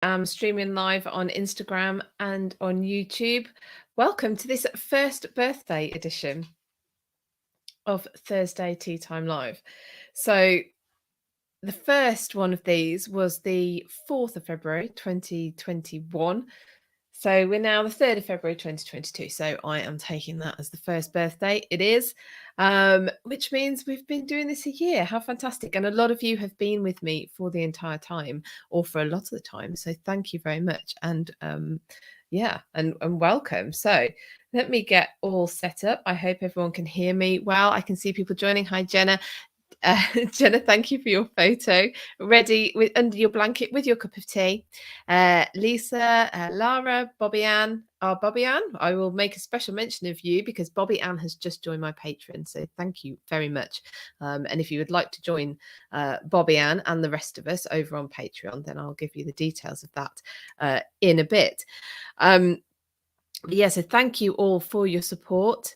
am streaming live on Instagram and on YouTube. Welcome to this first birthday edition of Thursday Tea Time Live. So the first one of these was the 4th of February 2021. So we're now the 3rd of February 2022. So I am taking that as the first birthday. It is, which means we've been doing this a year. How fantastic. And a lot of you have been with me for the entire time, or for a lot of the time. So thank you very much. And yeah, and welcome. So let me get all set up. I hope everyone can hear me well. I can see people joining. Hi, Jenna. Jenna, thank you for your photo. Ready with under your blanket with your cup of tea. Lisa, Lara, Bobby Ann. Bobby Ann, I will make a special mention of you because Bobby Ann has just joined my Patreon. So thank you very much. And if you would like to join Bobby Ann and the rest of us over on Patreon, then I'll give you the details of that in a bit. Yeah, so thank you all for your support.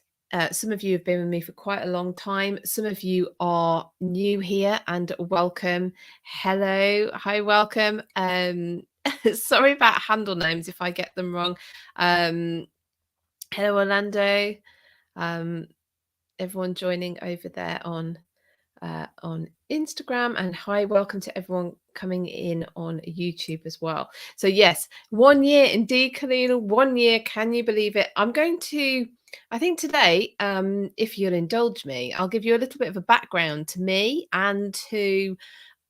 Some of you have been with me for quite a long time. Some of you are new here, and welcome. Hello. Hi, welcome. Sorry about handle names if I get them wrong. Hello, Orlando. Everyone joining over there on Instagram, and hi, welcome to everyone coming in on YouTube as well. So yes, 1 year indeed, Kalina, 1 year. Can you believe it? I'm going to, I think today, if you'll indulge me, I'll give you a little bit of a background to me and to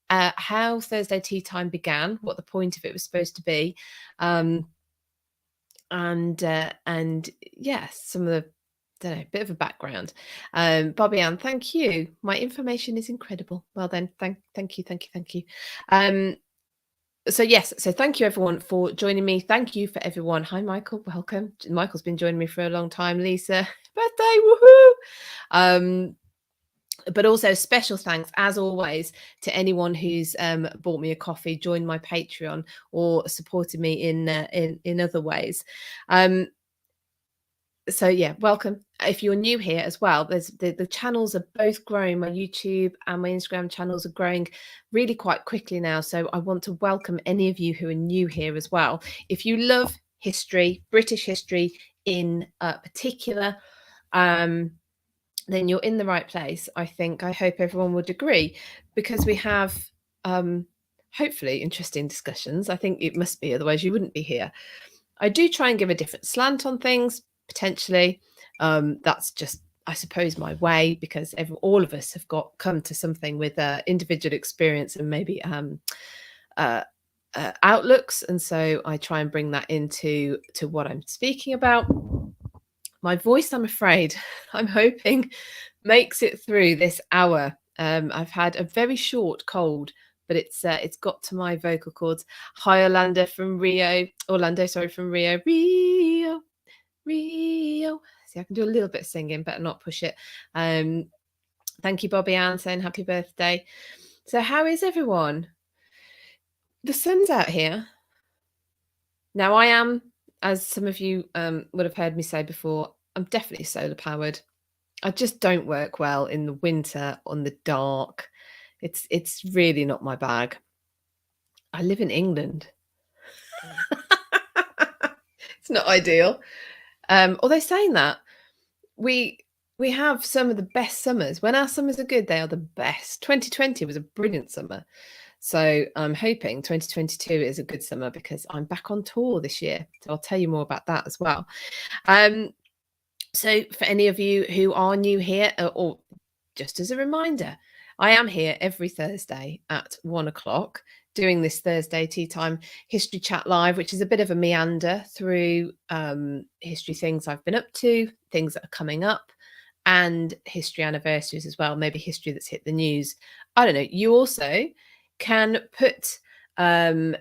how Thursday Tea Time began, what the point of it was supposed to be, and yes, some of the, don't know, bit of a background. Bobby Ann, thank you. My information is incredible. Well then, thank you. So yes, so thank you everyone for joining me. Thank you for everyone. Hi Michael, welcome. Michael's been joining me for a long time. Lisa, birthday, woohoo! But also special thanks, as always, to anyone who's bought me a coffee, joined my Patreon, or supported me in other ways. So yeah, welcome. If you're new here as well, there's the channels are both growing. My YouTube and my Instagram channels are growing really quite quickly now. So I want to welcome any of you who are new here as well. If you love history, British history in particular, then you're in the right place. I hope everyone would agree, because we have hopefully interesting discussions. I think it must be, otherwise you wouldn't be here. I do try and give a different slant on things, potentially. That's just, I suppose, my way, because all of us have come to something with individual experience and maybe outlooks, and so I try and bring that into what I'm speaking about. My voice, I'm afraid, I'm hoping, makes it through this hour. I've had a very short cold, but it's got to my vocal cords. Hi, Orlando from Rio. Rio. See, I can do a little bit of singing, better not push it. Thank you, Bobby Ann, saying happy birthday. So how is everyone? The sun's out here. Now I am, as some of you would have heard me say before, I'm definitely solar powered. I just don't work well in the winter on the dark. It's really not my bag. I live in England. It's not ideal. Although saying that, we have some of the best summers. When our summers are good, they are the best. 2020 was a brilliant summer. So I'm hoping 2022 is a good summer, because I'm back on tour this year. So I'll tell you more about that as well. So for any of you who are new here, or just as a reminder, I am here every Thursday at 1 o'clock doing this Thursday Tea Time History Chat Live, which is a bit of a meander through history things I've been up to, things that are coming up, and history anniversaries as well, maybe history that's hit the news. I don't know. You also can put to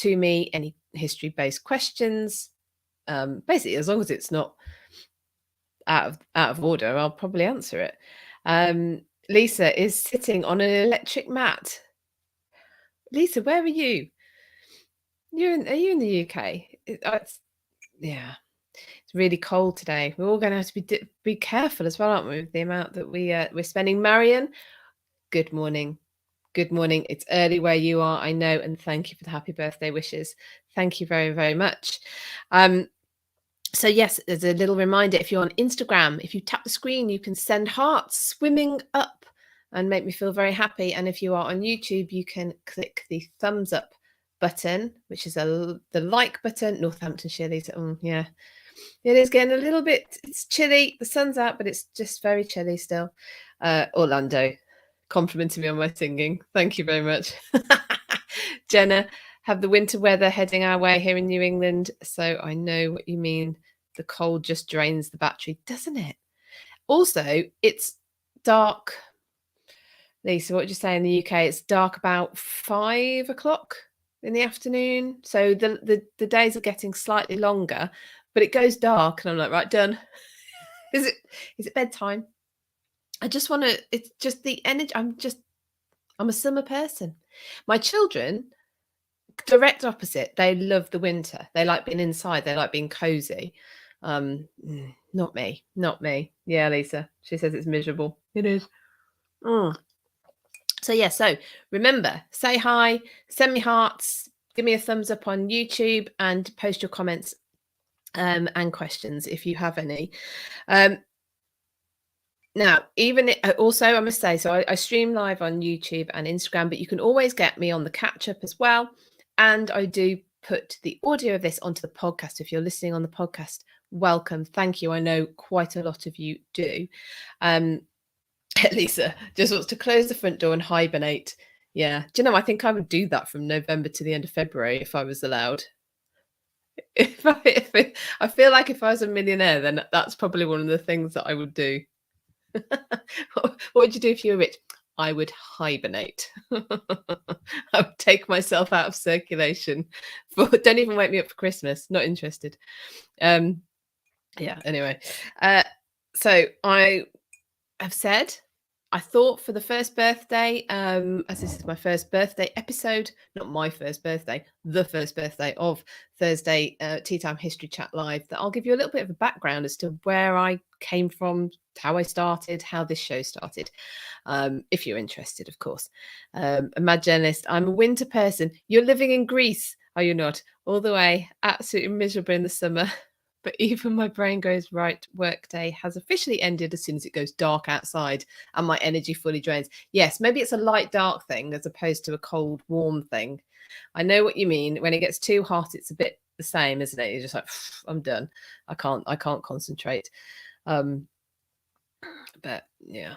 me any history-based questions. Basically, as long as it's not out of order, I'll probably answer it. Lisa is sitting on an electric mat. Lisa, where are you? Are you in the UK? Yeah, it's really cold today. We're all going to have to be careful as well, aren't we, with the amount that we're spending. Marion, good morning. Good morning. It's early where you are, I know, and thank you for the happy birthday wishes. Thank you very, very much. So yes, there's a little reminder, if you're on Instagram, if you tap the screen, you can send hearts swimming up and make me feel very happy. And if you are on YouTube, you can click the thumbs up button, which is the like button. Northamptonshire, yeah, it is getting a little bit, it's chilly. The sun's out, but it's just very chilly still. Orlando complimenting me on my singing. Thank you very much. Jenna, have the winter weather heading our way here in New England. So I know what you mean. The cold just drains the battery, doesn't it? Also, it's dark. Lisa, what did you say in the UK? It's dark about 5 o'clock in the afternoon. So the days are getting slightly longer, but it goes dark and I'm like, right, done. Is it bedtime? I just want to, it's just the energy. I'm a summer person. My children, direct opposite. They love the winter. They like being inside. They like being cozy. Not me. Yeah, Lisa. She says it's miserable. It is. So yeah, so remember, say hi, send me hearts, give me a thumbs up on YouTube, and post your comments and questions if you have any. Now, also, I must say, so I stream live on YouTube and Instagram, but you can always get me on the catch up as well. And I do put the audio of this onto the podcast. If you're listening on the podcast, welcome. Thank you. I know quite a lot of you do. Lisa just wants to close the front door and hibernate. Yeah. Do you know, I think I would do that from November to the end of February if I was allowed. I feel like if I was a millionaire, then that's probably one of the things that I would do. What would you do if you were rich? I would hibernate. I would take myself out of circulation. Don't even wake me up for Christmas. Not interested. Yeah, anyway. So I have said, I thought for the first birthday, as this is my first birthday episode, not my first birthday, the first birthday of Thursday Tea Time History Chat Live, that I'll give you a little bit of a background as to where I came from, how I started, how this show started, if you're interested, of course. A mad journalist, I'm a winter person. You're living in Greece, are you not? All the way, absolutely miserable in the summer. But even my brain goes, right, workday has officially ended as soon as it goes dark outside and my energy fully drains. Yes, maybe it's a light dark thing as opposed to a cold warm thing. I know what you mean. When it gets too hot, it's a bit the same, isn't it? You're just like, I'm done. I can't concentrate. But yeah,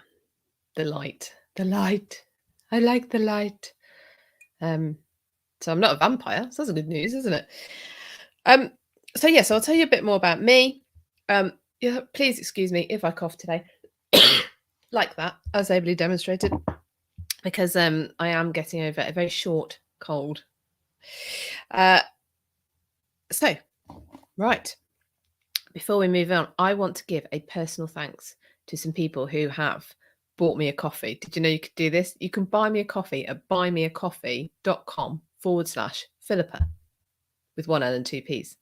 the light. I like the light. So I'm not a vampire. So that's good news, isn't it? So yes, I'll tell you a bit more about me. Yeah, please excuse me if I cough today, like that, as ably demonstrated, because I am getting over a very short cold. So, right, before we move on, I want to give a personal thanks to some people who have bought me a coffee. Did you know you could do this? You can buy me a coffee at buymeacoffee.com/Philippa with one L and two P's.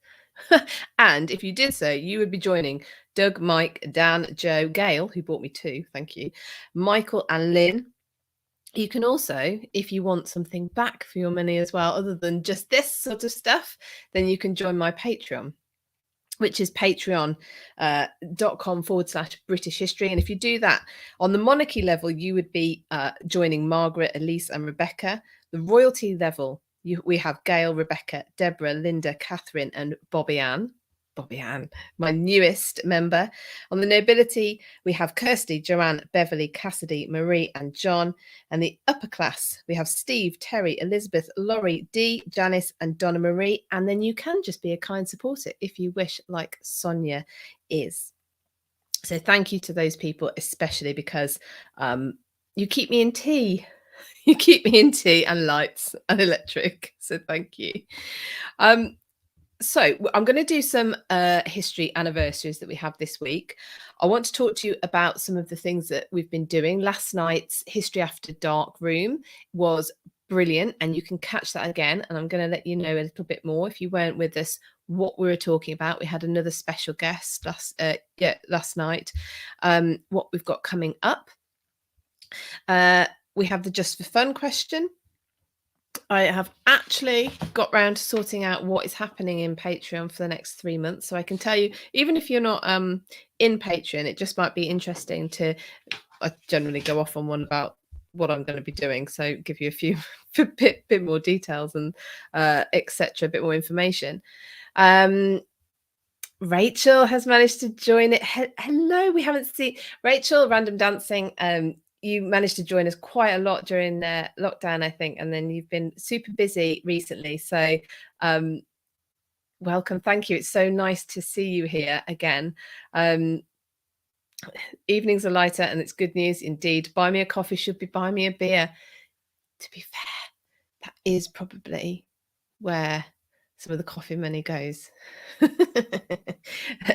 And if you did so, you would be joining Doug, Mike, Dan, Joe, Gail, who bought me two, thank you, Michael and Lynn. You can also, if you want something back for your money as well, other than just this sort of stuff, then you can join my Patreon, which is patreon.com/British history. And if you do that on the monarchy level, you would be joining Margaret, Elise and Rebecca. The royalty level, we have Gail, Rebecca, Deborah, Linda, Catherine and Bobby Ann, my newest member. On the nobility, we have Kirsty, Joanne, Beverly, Cassidy, Marie and John. And the upper class, we have Steve, Terry, Elizabeth, Laurie, Dee, Janice and Donna Marie. And then you can just be a kind supporter if you wish, like Sonia is. So thank you to those people, especially because you keep me in tea. You keep me in tea and lights and electric. So thank you. So I'm going to do some history anniversaries that we have this week. I want to talk to you about some of the things that we've been doing. Last night's History After Dark room was brilliant, and you can catch that again. And I'm going to let you know a little bit more, if you weren't with us, what we were talking about. We had another special guest last night, what we've got coming up. we have the Just for Fun question. I have actually got round to sorting out what is happening in Patreon for the next 3 months. So I can tell you, even if you're not in Patreon, it just might be interesting to, I generally go off on one about what I'm going to be doing. So give you a few bit more details and etc. A bit more information. Rachel has managed to join it. Hello, we haven't seen Rachel, Random Dancing. You managed to join us quite a lot during lockdown, I think, and then you've been super busy recently. So welcome. Thank you. It's so nice to see you here again. Evenings are lighter and it's good news indeed. Buy me a coffee should be buy me a beer. To be fair, that is probably where some of the coffee money goes.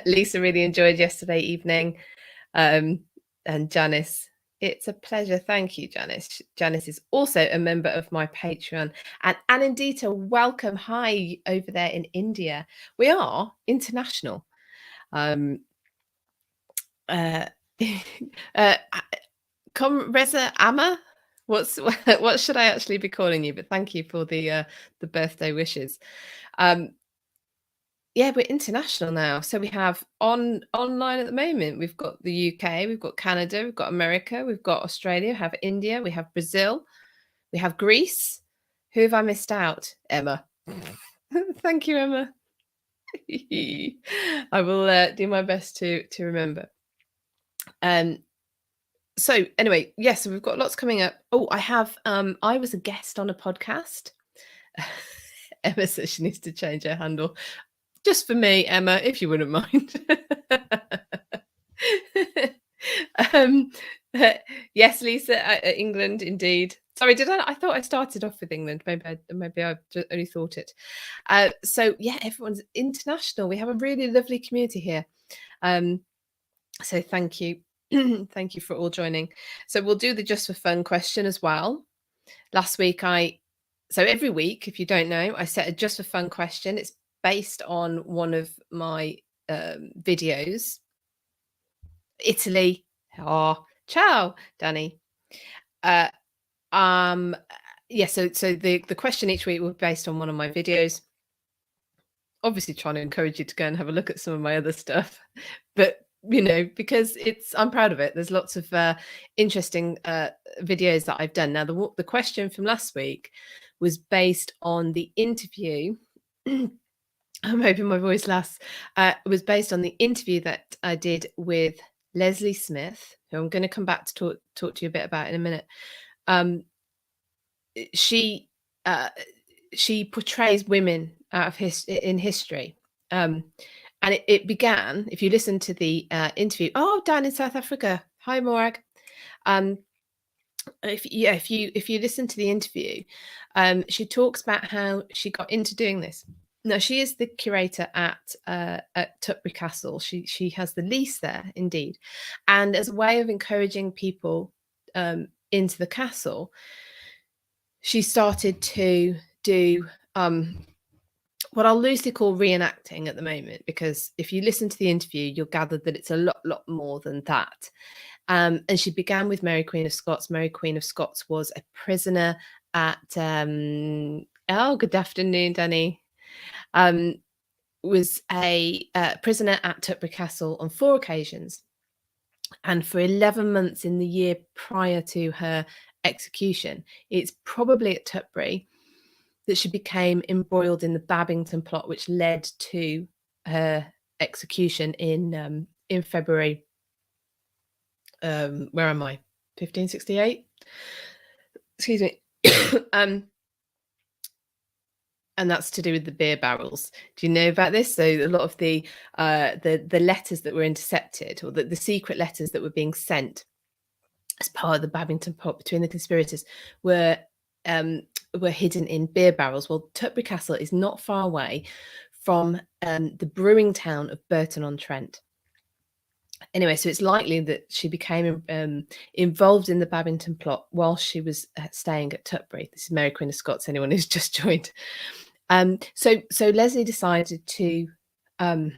Lisa really enjoyed yesterday evening. And Janice, it's a pleasure. Thank you, Janice. Janice is also a member of my Patreon. And Anandita, welcome. Hi over there in India. We are international. Reza Amma, what should I actually be calling you? But thank you for the birthday wishes. Yeah, we're international now. So we have online at the moment. We've got the UK, we've got Canada, we've got America, we've got Australia, we have India, we have Brazil, we have Greece. Who have I missed out? Emma. Thank you, Emma. I will do my best to remember. So anyway, yes, so we've got lots coming up. Oh, I have I was a guest on a podcast. Emma says she needs to change her handle. Just for me, Emma, if you wouldn't mind. Yes, Lisa, England, indeed. Sorry, did I thought I started off with England. Maybe I only thought it. So yeah, everyone's international. We have a really lovely community here. So thank you. Thank you for all joining. So we'll do the Just for Fun question as well. Last week so every week, if you don't know, I set a Just for Fun question. It's based on one of my videos. Italy. Oh, ciao, Danny. Yeah, so the question each week will be based on one of my videos. Obviously trying to encourage you to go and have a look at some of my other stuff. But you know, because I'm proud of it. There's lots of interesting videos that I've done. Now, the question from last week was based on the interview. I'm hoping my voice lasts. Was based on the interview that I did with Leslie Smith, who I'm going to come back to talk to you a bit about in a minute. She portrays women out of in history. And it began, if you listen to the interview. Oh, down in South Africa. Hi, Morag. If you listen to the interview, she talks about how she got into doing this. Now, she is the curator at Tuppert Castle. She has the lease there, indeed. And as a way of encouraging people into the castle, she started to do what I'll loosely call reenacting at the moment, because if you listen to the interview, you'll gather that it's a lot more than that. And she began with Mary Queen of Scots. Mary Queen of Scots was a prisoner at good afternoon, Danny. Was a prisoner at Tuppert Castle on 4 occasions, and for 11 months in the year prior to her execution. It's probably at Tuppert that she became embroiled in the Babington plot, which led to her execution in February. Where am I? 1568. Excuse me. And that's to do with the beer barrels. Do you know about this? So a lot of the letters that were intercepted, or the secret letters that were being sent as part of the Babington plot between the conspirators, were hidden in beer barrels. Well, Tuppert Castle is not far away from the brewing town of Burton-on-Trent. Anyway, so it's likely that she became involved in the Babington plot while she was staying at Tuppert. This is Mary Queen of Scots, anyone who's just joined. So Leslie decided to, so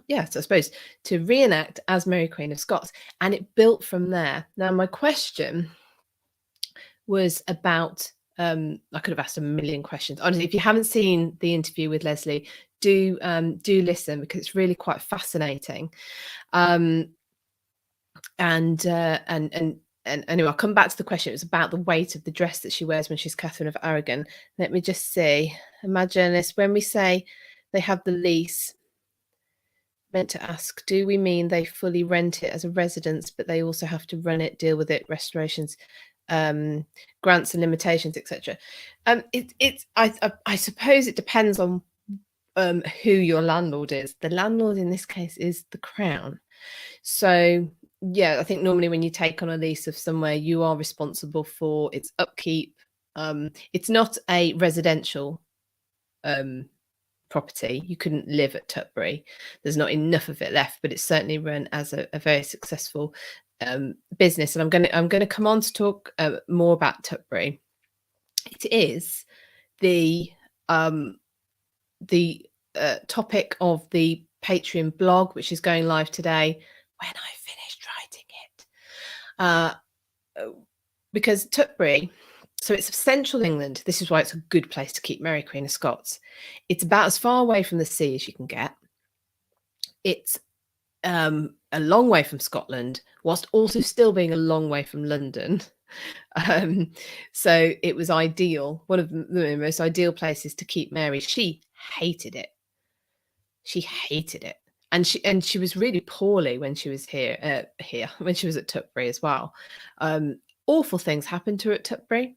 I suppose, to reenact as Mary Queen of Scots, and it built from there. Now, my question was about, I could have asked a million questions. Honestly, if you haven't seen the interview with Leslie, do listen, because it's really quite fascinating. And anyway, I'll come back to the question. It was about the weight of the dress that she wears when she's Catherine of Aragon. Let me just see. Imagine this. When we say they have the lease, meant to ask, do we mean they fully rent it as a residence, but they also have to run it, deal with it, restorations, grants and limitations, etc. I suppose it depends on who your landlord is. The landlord in this case is the Crown. So yeah, I think normally when you take on a lease of somewhere, you are responsible for its upkeep. It's not a residential property. You couldn't live at Tutbury. There's not enough of it left, but it's certainly run as a very successful business. And I'm going to come on to talk more about Tutbury. It is the topic of the Patreon blog, which is going live today when I finished writing it. Because Tutbury, so it's central England. This is why it's a good place to keep Mary Queen of Scots. It's about as far away from the sea as you can get. It's a long way from Scotland, whilst also still being a long way from London. So it was ideal, one of the most ideal places to keep Mary. She hated it. She hated it. And she was really poorly when she was here when she was at Tutbury as well. Awful things happened to her at Tutbury.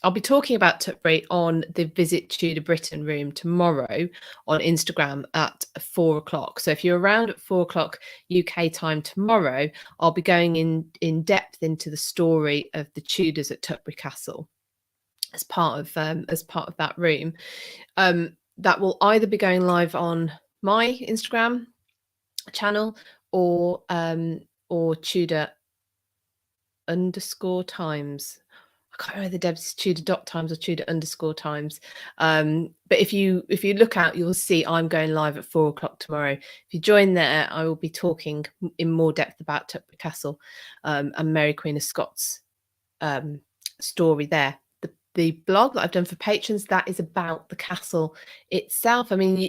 I'll be talking about Tutbury on the Visit Tudor Britain room tomorrow on Instagram at 4 o'clock. So if you're around at 4 o'clock UK time tomorrow, I'll be going in depth into the story of the Tudors at Tutbury Castle as part of that room. That will either be going live on my Instagram channel or Tudor _times. I can't remember the Deb's Tudor.times or Tudor_times. But if you look out, you'll see I'm going live at 4 o'clock tomorrow. If you join there, I will be talking in more depth about Tutbury Castle and Mary Queen of Scots story there. The blog that I've done for patrons, that is about the castle itself. I mean,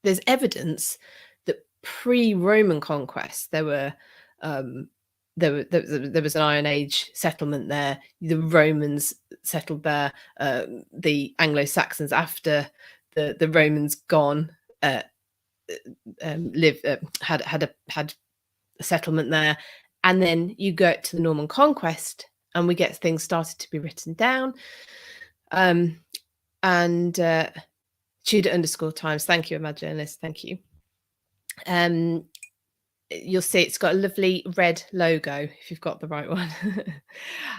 there's evidence that pre-Roman conquest there was an Iron Age settlement there. The Romans settled there. The Anglo-Saxons, after the Romans gone, had a settlement there. And then you go to the Norman conquest, and we get things started to be written down. And Tudor_times. Thank you, Emma Journalist. Thank you. You'll see it's got a lovely red logo if you've got the right one.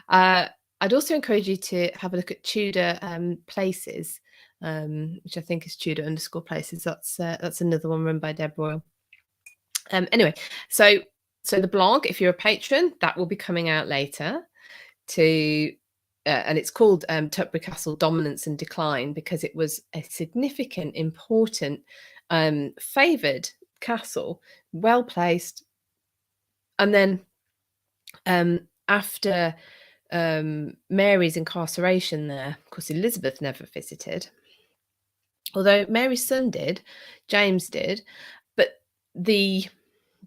I'd also encourage you to have a look at Tudor Places, which I think is Tudor_places. That's another one run by Deb Royal. Anyway, so the blog, if you're a patron, that will be coming out later. And it's called Tutbury Castle Dominance and Decline, because it was a significant, important, favoured castle, well placed. And then after Mary's incarceration there, of course, Elizabeth never visited, although Mary's son did, James did, but the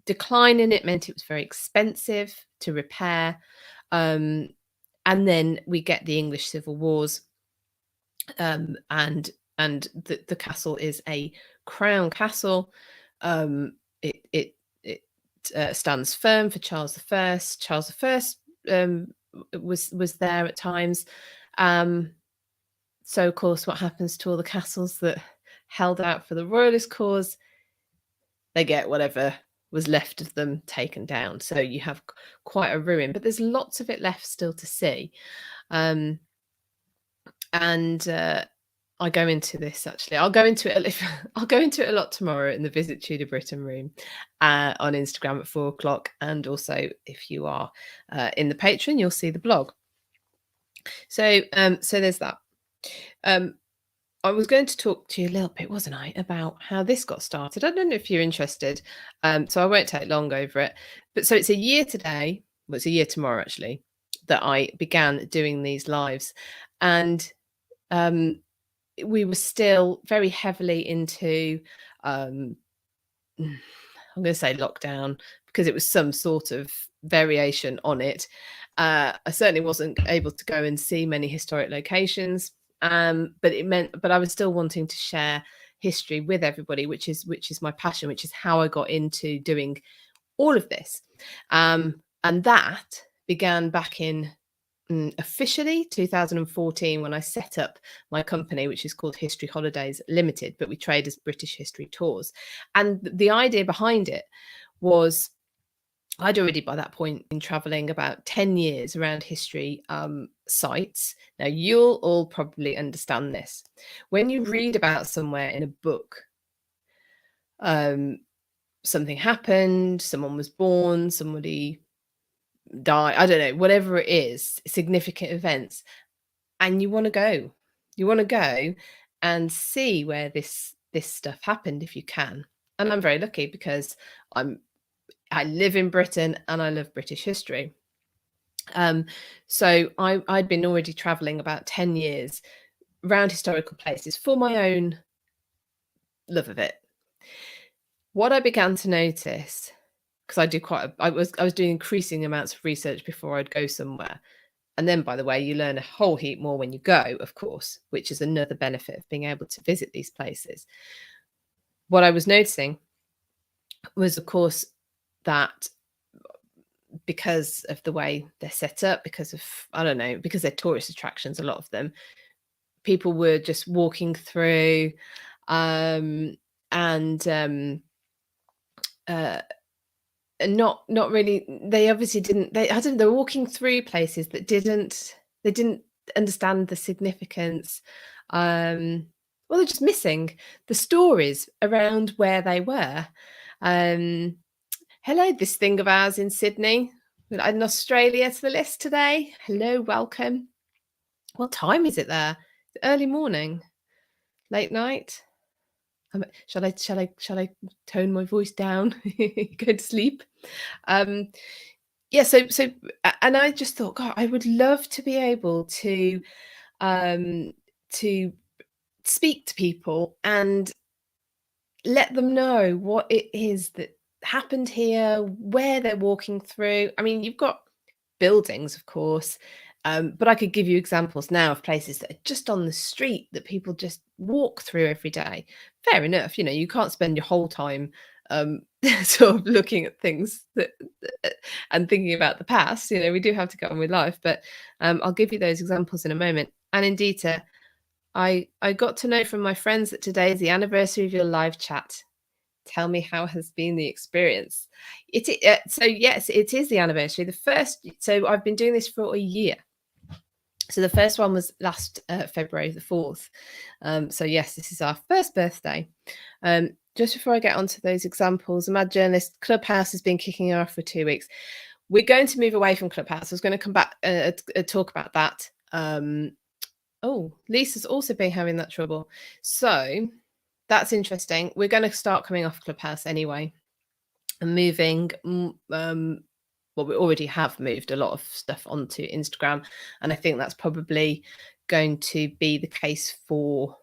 decline in it meant it was very expensive to repair. And then we get the English Civil Wars, and the castle is a crown castle. It stands firm for Charles I. Charles I was there at times. So of course, what happens to all the castles that held out for the royalist cause? They get whatever was left of them taken down. So you have quite a ruin, but there's lots of it left still to see. And I go into this, actually. I'll go into it a lot tomorrow in the Visit Tudor Britain room on Instagram at 4 o'clock. And also, if you are in the Patreon, you'll see the blog. So there's that. I was going to talk to you a little bit, wasn't I, about how this got started. I don't know if you're interested, so I won't take long over it. But so it's a year today well, it's a year tomorrow actually, that I began doing these lives. And we were still very heavily into, I'm going to say lockdown, because it was some sort of variation on it. I certainly wasn't able to go and see many historic locations, but I was still wanting to share history with everybody, which is my passion, which is how I got into doing all of this. And that began back in officially 2014, when I set up my company, which is called History Holidays Limited, but we trade as British History Tours. And the idea behind it was, I'd already by that point been traveling about 10 years around history sites. Now, you'll all probably understand this. When you read about somewhere in a book, something happened, someone was born, somebody died, I don't know, whatever it is, significant events, and you want to go. You want to go and see where this stuff happened if you can. And I'm very lucky because I live in Britain and I love British history. So I'd been already traveling about 10 years around historical places for my own love of it. What I began to notice, because I was doing increasing amounts of research before I'd go somewhere. And then, by the way, you learn a whole heap more when you go, of course, which is another benefit of being able to visit these places. What I was noticing was, of course, that because of the way they're set up, because they're tourist attractions, a lot of them, people were just walking through and not really, they obviously didn't, they're walking through places that they didn't understand the significance. Well, they're just missing the stories around where they were. Hello, this thing of ours in Sydney. We're adding Australia to the list today. Hello, welcome. What time is it there? Early morning? Late night? Shall I tone my voice down? Go to sleep. Yeah. So and I just thought, God, I would love to be able to speak to people and let them know what it is that happened here, where they're walking through. I mean, you've got buildings, of course, but I could give you examples now of places that are just on the street that people just walk through every day. Fair enough, you can't spend your whole time sort of looking at things and thinking about the past. We do have to get on with life, but I'll give you those examples in a moment. And indeed, I got to know from my friends that today is the anniversary of your live chat. Tell me, how has been the experience? So yes, it is the anniversary. So I've been doing this for a year. So the first one was last February the 4th. So yes, this is our first birthday. Just before I get onto those examples, the Mad Journalist Clubhouse has been kicking off for 2 weeks. We're going to move away from Clubhouse. I was going to come back talk about that. Oh, Lisa's also been having that trouble. So that's interesting. We're going to start coming off Clubhouse anyway and moving. Well, we already have moved a lot of stuff onto Instagram, and I think that's probably going to be the case for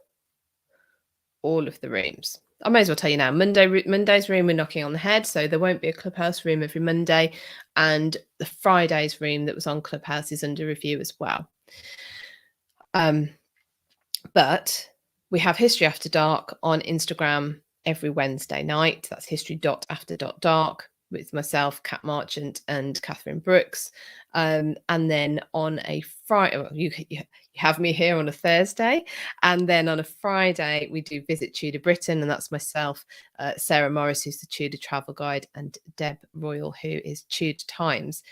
all of the rooms. I may as well tell you now, Monday's room, we're knocking on the head, so there won't be a Clubhouse room every Monday, and the Friday's room that was on Clubhouse is under review as well. But we have History After Dark on Instagram every Wednesday night. That's history.after.dark with myself, Kat Marchant, and Catherine Brooks. And then on a Friday, well, you have me here on a Thursday. And then on a Friday, we do Visit Tudor Britain. And that's myself, Sarah Morris, who's the Tudor travel guide, and Deb Royal, who is Tudor Times.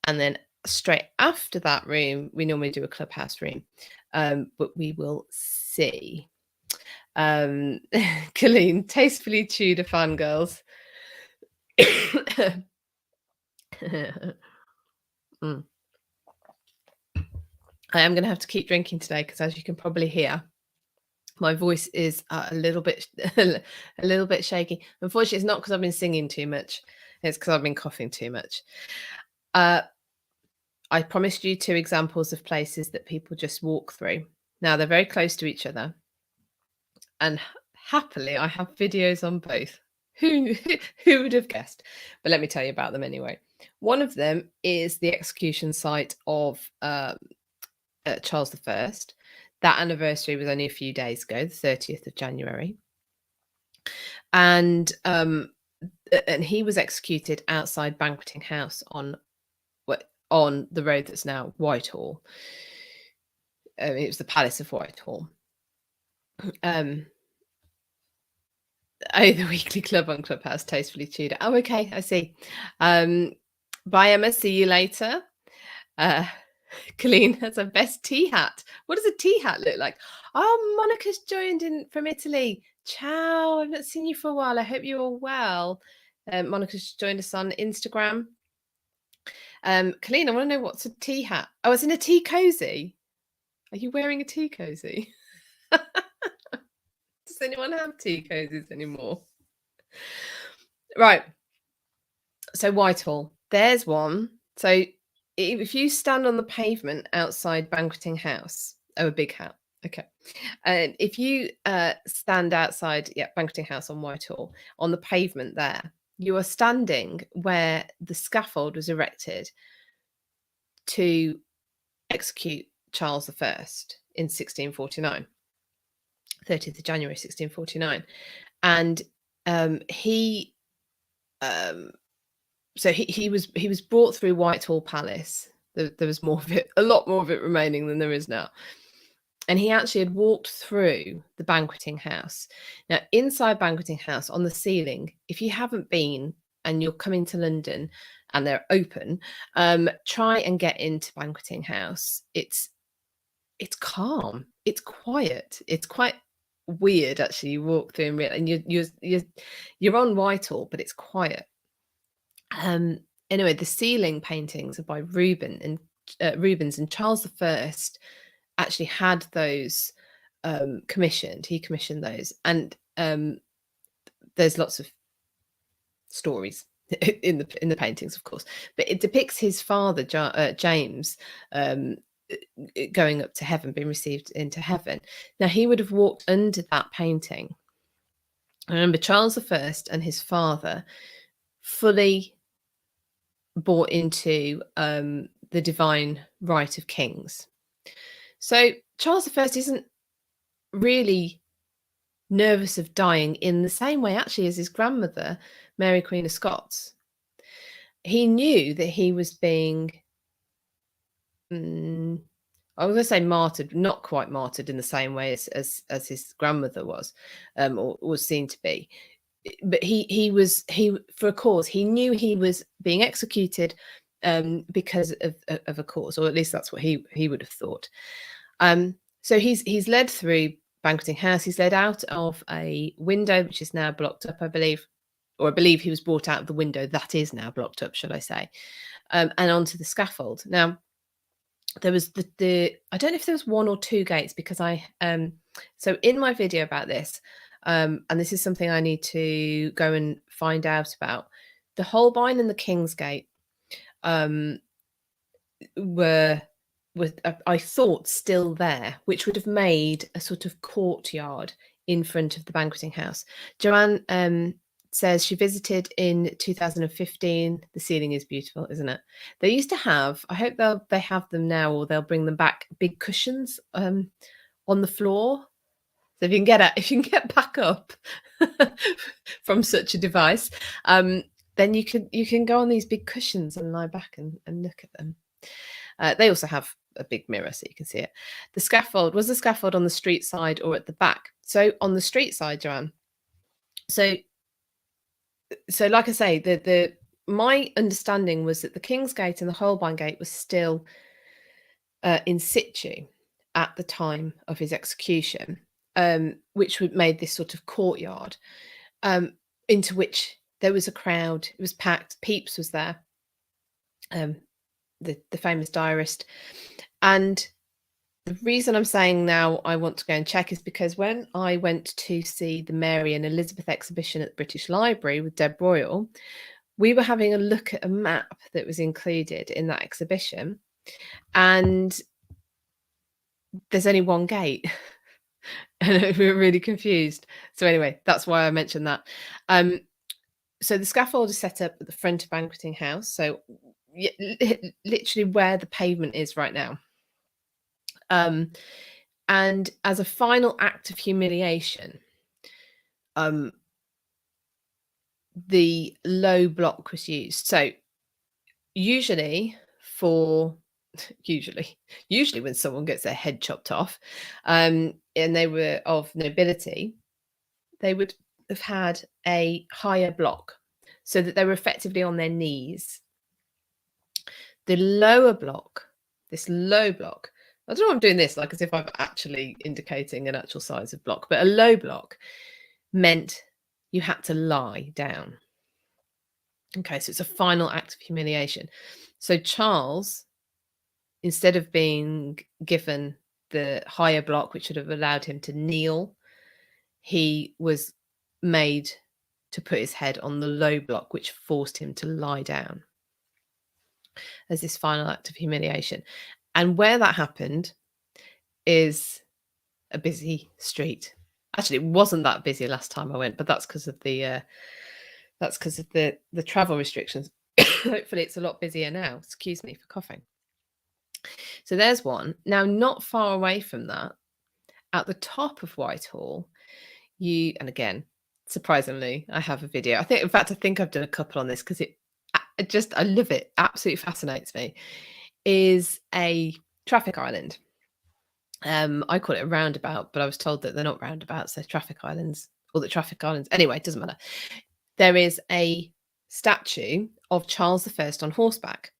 And then straight after that room, we normally do a Clubhouse room. But we will see. Colleen, tastefully Tudor fangirls. I am going to have to keep drinking today because, as you can probably hear, my voice is a little bit shaky. Unfortunately, it's not because I've been singing too much. It's because I've been coughing too much. I promised you 2 examples of places that people just walk through. Now, they're very close to each other, and happily, I have videos on both. Who who would have guessed? But let me tell you about them anyway. One of them is the execution site of Charles I. That anniversary was only a few days ago, the 30th of January. And he was executed outside Banqueting House on the road that's now Whitehall. It was the Palace of Whitehall. The Weekly Club on Clubhouse, tastefully Tudor. Oh, okay, I see. Bye, Emma. See you later. Colleen has a best tea hat. What does a tea hat look like? Oh, Monica's joined in from Italy. Ciao. I've not seen you for a while. I hope you're all well. Monica's joined us on Instagram. Colleen, I want to know what's a tea hat. Oh, it's in a tea cozy. Are you wearing a tea cozy? Does anyone have tea cozies anymore? Right. So Whitehall, there's one. So if you stand on the pavement outside Banqueting House, a big hat, okay. And if you stand outside, Banqueting House on Whitehall, on the pavement there, you are standing where the scaffold was erected to execute Charles I in 1649, 30th of January 1649, and he was brought through Whitehall Palace. There was more of it, a lot more of it remaining than there is now. And he actually had walked through the Banqueting House. Now, inside Banqueting House, on the ceiling, if you haven't been and you're coming to London and they're open, try and get into Banqueting House. It's calm. It's quiet. It's quite weird, actually. You walk through and you're on Whitehall, but it's quiet. Anyway, the ceiling paintings are by Rubens, and Charles I actually had those commissioned. He commissioned those, and there's lots of stories in the paintings, of course, but it depicts his father James going up to heaven, being received into heaven. Now, he would have walked under that painting. I remember Charles I and his father fully bought into the divine right of kings. So Charles I isn't really nervous of dying in the same way, actually, as his grandmother, Mary Queen of Scots. He knew that he was being, I was going to say martyred, not quite martyred in the same way as his grandmother was, or was seen to be. But he for a cause. He knew he was being executed because of a cause, or at least that's what he would have thought. So he's led through Banqueting House. He's led out of a window which is now blocked up, I believe, or I believe he was brought out of the window that is now blocked up, should I say, and onto the scaffold. Now, there was I don't know if there was 1 or 2 gates, because so in my video about this, and this is something I need to go and find out about, the Holbein and the Kingsgate were I thought still there, which would have made a sort of courtyard in front of the Banqueting House. Joanne says she visited in 2015. The ceiling is beautiful, isn't it? They used to have, I hope they have them now, or they'll bring them back, big cushions on the floor. So if you can get back up from such a device, then you can go on these big cushions and lie back and look at them. They also have a big mirror so you can see it. The scaffold, was the scaffold on the street side or at the back? So on the street side, Joanne. So like I say, my understanding was that the Kingsgate and the Holbein Gate was still in situ at the time of his execution, which would made this sort of courtyard into which there was a crowd. It was packed. Pepys was there, the famous diarist. And the reason I'm saying now I want to go and check is because when I went to see the Mary and Elizabeth exhibition at the British Library with Deb Royal, we were having a look at a map that was included in that exhibition, and there's only one gate. And we were really confused. So anyway, that's why I mentioned that. So the scaffold is set up at the front of Banqueting House, so literally where the pavement is right now. And as a final act of humiliation, the low block was used. So usually when someone gets their head chopped off, and they were of nobility, they would have had a higher block so that they were effectively on their knees. The lower block, this low block, I don't know why I'm doing this like as if I'm actually indicating an actual size of block, but a low block meant you had to lie down. Okay, so it's a final act of humiliation. So Charles, instead of being given the higher block, which would have allowed him to kneel, he was made to put his head on the low block, which forced him to lie down as this final act of humiliation. And where that happened is a busy street. Actually, it wasn't that busy last time I went, but that's because of the travel restrictions. Hopefully it's a lot busier now. Excuse me for coughing. So there's one. Now, not far away from that, at the top of Whitehall, and again, surprisingly, I have a video. I think I've done a couple on this because I love it. Absolutely fascinates me. Is a traffic island. I call it a roundabout, but I was told that they're not roundabouts, they're traffic islands, or the traffic islands. Anyway, it doesn't matter. There is a statue of Charles I on horseback.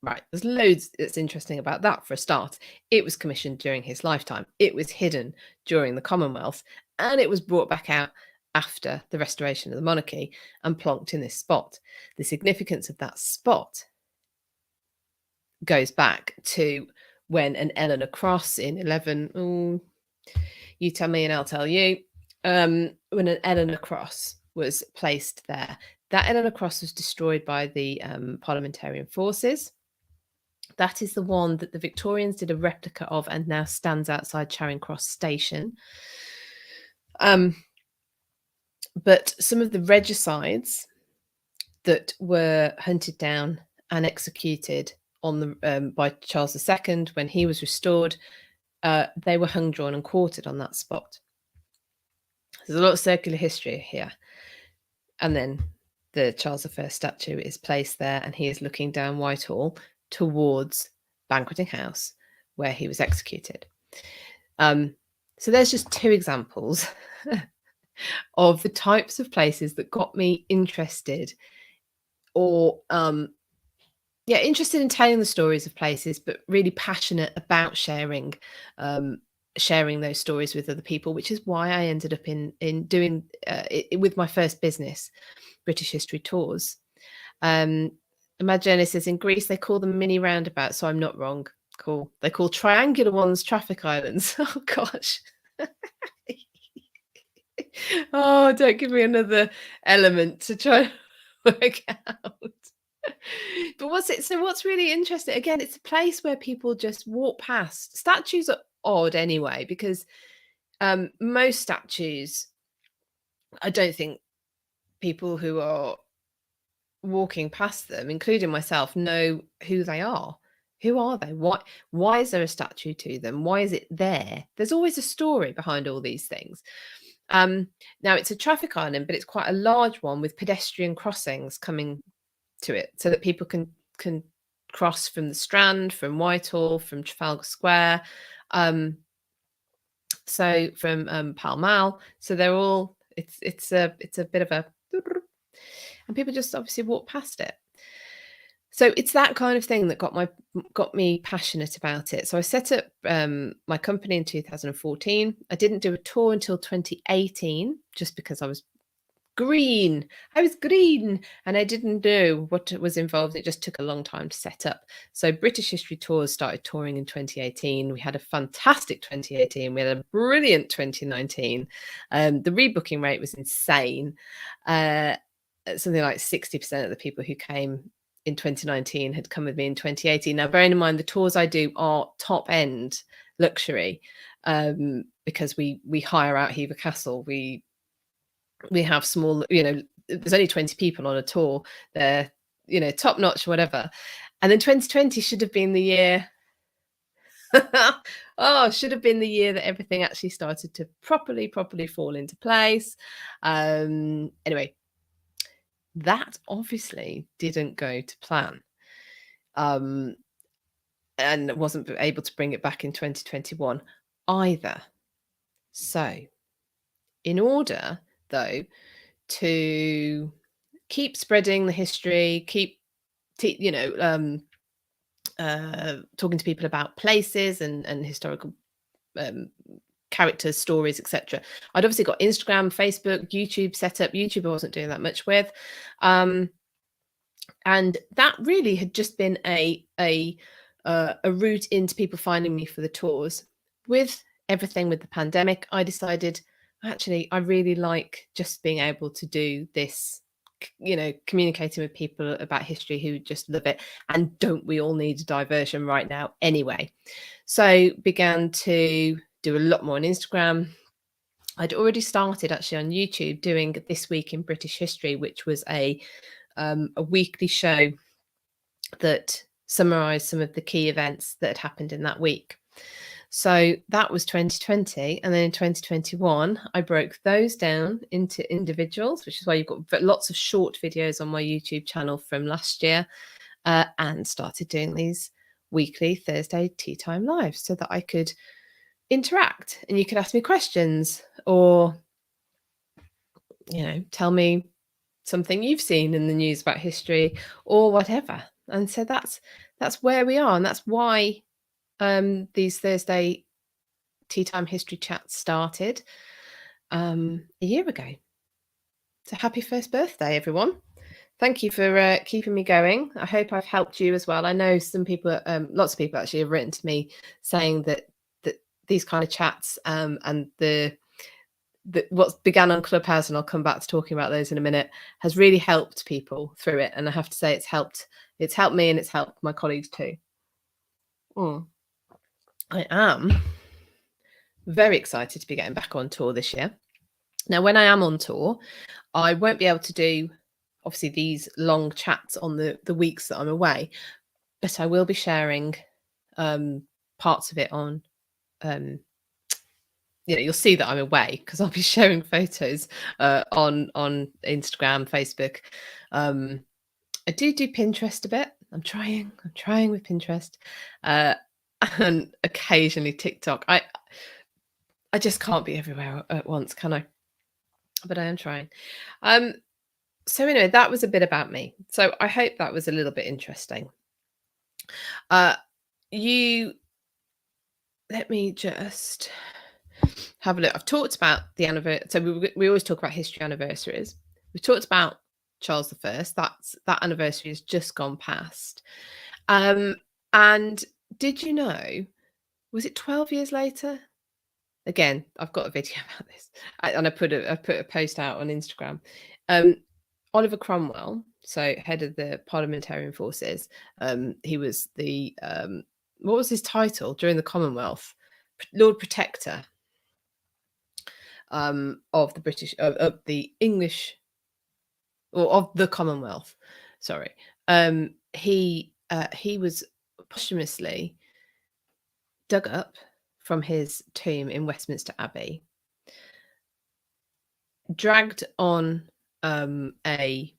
Right, there's loads that's interesting about that. For a start, it was commissioned during his lifetime. It was hidden during the Commonwealth, and it was brought back out after the restoration of the monarchy and plonked in this spot. The significance of that spot goes back to when an Eleanor Cross in you tell me and I'll tell you, when an Eleanor Cross was placed there. That Eleanor Cross was destroyed by the parliamentarian forces. That is the one that the Victorians did a replica of and now stands outside Charing Cross station. But some of the regicides that were hunted down and executed by Charles II when he was restored, they were hung, drawn and quartered on that spot. There's a lot of circular history here. And then the Charles I statue is placed there, and he is looking down Whitehall towards Banqueting House where he was executed. So there's just two examples of the types of places that got me interested, or interested in telling the stories of places, but really passionate about sharing those stories with other people, which is why I ended up in doing it with my first business, British History Tours. Imagine, says in Greece they call them mini roundabouts, so I'm not wrong. Cool. They call triangular ones traffic islands. Oh gosh. Oh, don't give me another element to try and work out. But what's really interesting, again, it's a place where people just walk past. Statues are odd anyway, because most statues, I don't think people who are walking past them, including myself, know who they are. Who are they? Why is there a statue to them? Why is it there? There's always a story behind all these things. Now it's a traffic island, but it's quite a large one with pedestrian crossings coming to it, so that people can cross from the Strand, from Whitehall, from Trafalgar Square, so from Pall Mall. So they're all it's a bit of a, and people just obviously walk past it. So it's that kind of thing that got me passionate about it. So I set up my company in 2014. I didn't do a tour until 2018, just because I was green. And I didn't know what was involved. It just took a long time to set up. So British History Tours started touring in 2018. We had a fantastic 2018. We had a brilliant 2019. The rebooking rate was insane. something like 60% of the people who came in 2019 had come with me in 2018. Now, bearing in mind the tours I do are top end luxury, because we hire out Hever Castle. We have small, there's only 20 people on a tour. They're, top notch, whatever. And then 2020 should have been the year. Should have been the year that everything actually started to properly fall into place. Anyway, that obviously didn't go to plan, and wasn't able to bring it back in 2021 either. So, in order, though, to keep spreading the history, keep talking to people about places and historical characters, stories, etc. I'd obviously got Instagram, Facebook, YouTube set up. YouTube I wasn't doing that much with, and that really had just been a route into people finding me for the tours. With everything with the pandemic, I decided actually I really like just being able to do this, communicating with people about history who just love it, and don't we all need a diversion right now anyway? So began to do a lot more on Instagram. I'd already started actually on YouTube doing This Week in British History, which was a weekly show that summarised some of the key events that had happened in that week. So that was 2020. And then in 2021, I broke those down into individuals, which is why you've got lots of short videos on my YouTube channel from last year, and started doing these weekly Thursday Tea Time Lives so that I could interact and you could ask me questions, or, tell me something you've seen in the news about history or whatever. And so that's where we are. And that's why these Thursday Tea Time History Chats started a year ago. So happy first birthday, everyone. Thank you for keeping me going. I hope I've helped you as well. I know some people, lots of people actually have written to me saying that these kind of chats and the what began on Clubhouse, and I'll come back to talking about those in a minute, has really helped people through it. And I have to say it's helped me, and it's helped my colleagues too. I am very excited to be getting back on tour this year. Now, when I am on tour, I won't be able to do obviously these long chats on the weeks that I'm away, but I will be sharing parts of it on you'll see that I'm away because I'll be sharing photos on Instagram, Facebook. I do Pinterest a bit. I'm trying with Pinterest, and occasionally TikTok. I just can't be everywhere at once, can I? But I am trying. So anyway, that was a bit about me. So I hope that was a little bit interesting. Let me just have a look. I've talked about the anniversary. So we always talk about history anniversaries. We've talked about Charles I. That anniversary has just gone past. And did you know, was it 12 years later? Again, I've got a video about this, and I put a post out on Instagram. Oliver Cromwell, so head of the Parliamentarian Forces, he was the what was his title during the Commonwealth? Lord Protector of the British, of the English, or of the Commonwealth. Sorry, he was posthumously dug up from his tomb in Westminster Abbey, dragged on a,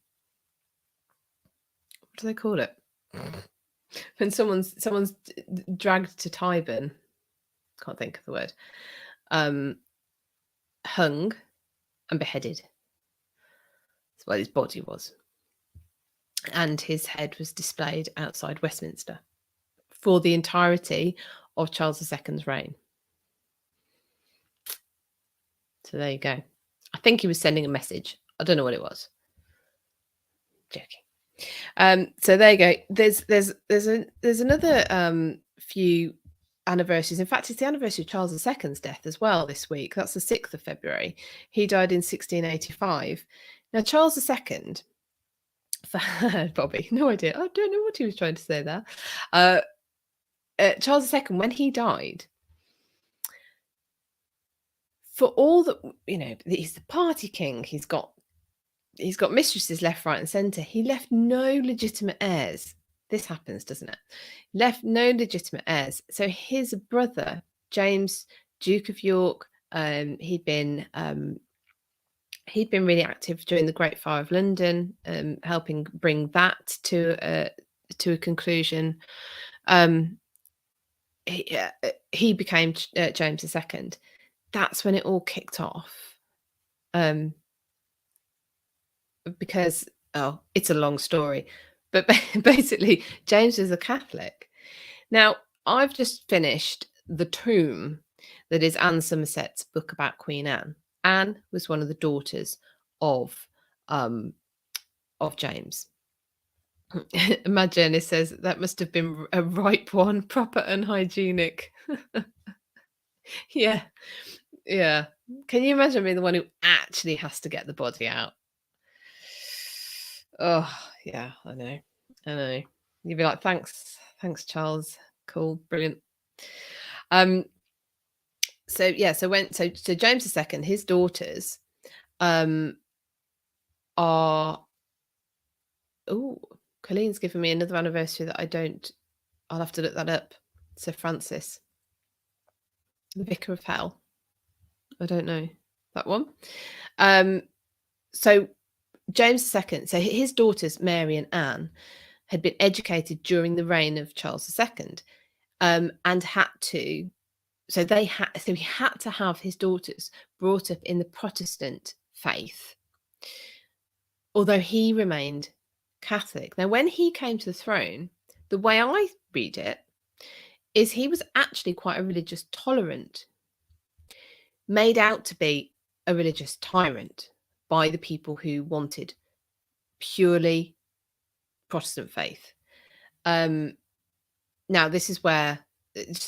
what do they call it? When someone's dragged to Tyburn, can't think of the word, hung and beheaded. That's what his body was. And his head was displayed outside Westminster for the entirety of Charles II's reign. So there you go. I think he was sending a message. I don't know what it was. Joking. So there you go. There's another few anniversaries. In fact, it's the anniversary of Charles II's death as well this week. That's the 6th of February. He died in 1685. Now, Charles II Bobby, no idea. I don't know what he was trying to say there. Charles II, when he died, for all that, he's the party king. He's got mistresses left, right, and centre. He left no legitimate heirs. This happens, doesn't it? Left no legitimate heirs. So his brother, James, Duke of York, he'd been really active during the Great Fire of London, helping bring that to a conclusion. He became James II. That's when it all kicked off. Because it's a long story, but basically James was a Catholic. Now, I've just finished The Tomb, that is Anne Somerset's book about Queen Anne. Anne was one of the daughters of James. Imagine, it says that must have been a ripe one, proper unhygienic. Yeah. Can you imagine being the one who actually has to get the body out? Oh, yeah, I know. You'd be like, thanks, Charles. Cool, brilliant. So James II, his daughters are. Oh, Colleen's given me another anniversary that I don't. I'll have to look that up. Sir Francis, the Vicar of Hell. I don't know that one. So James II, so his daughters Mary and Anne had been educated during the reign of Charles II, and he had to have his daughters brought up in the Protestant faith, although he remained Catholic. Now, when he came to the throne, the way I read it is he was actually quite a religious tolerant, made out to be a religious tyrant by the people who wanted purely Protestant faith. Now, this is where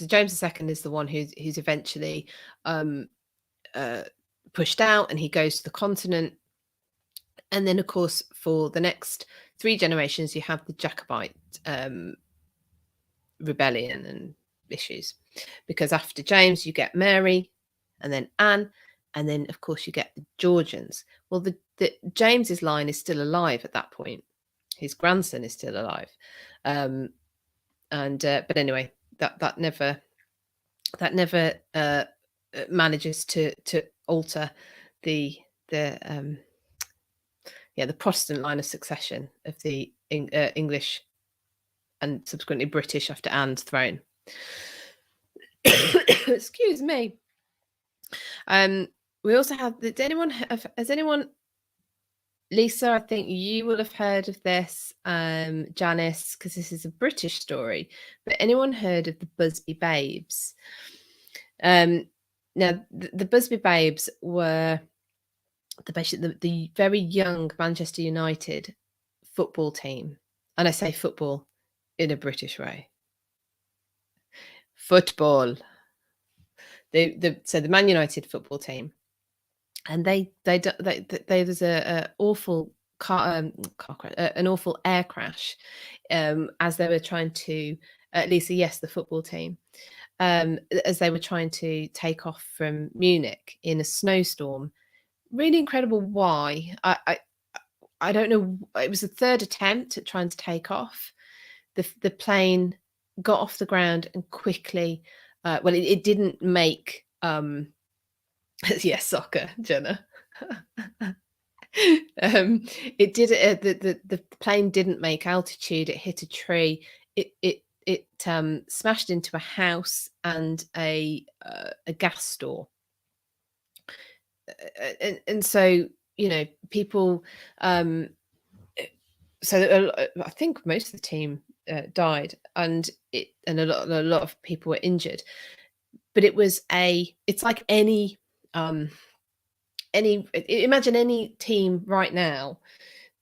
James II is the one who's eventually pushed out, and he goes to the continent. And then, of course, for the next 3 generations, you have the Jacobite rebellion and issues, because after James, you get Mary, and then Anne, and then, of course, you get the Georgians. Well, the James's line is still alive at that point. His grandson is still alive, but anyway, that never manages to alter the Protestant line of succession of the English and subsequently British after Anne's throne. Excuse me. We also have. Has anyone? Lisa, I think you will have heard of this, Janice, because this is a British story. But anyone heard of the Busby Babes? Now, the Busby Babes were the very young Manchester United football team, and I say football in a British way. Football. So the Man United football team. And there was an awful an awful air crash as they were trying to, Lisa, yes, the football team, as they were trying to take off from Munich in a snowstorm. Really incredible. Why? I don't know. It was the 3rd attempt at trying to take off. The plane got off the ground and quickly. It didn't make. Yes, soccer, Jenna. It did. The plane didn't make altitude. It hit a tree. It smashed into a house and a gas store. And so people. So I think most of the team died, and a lot of people were injured. But it's like any. Imagine any team right now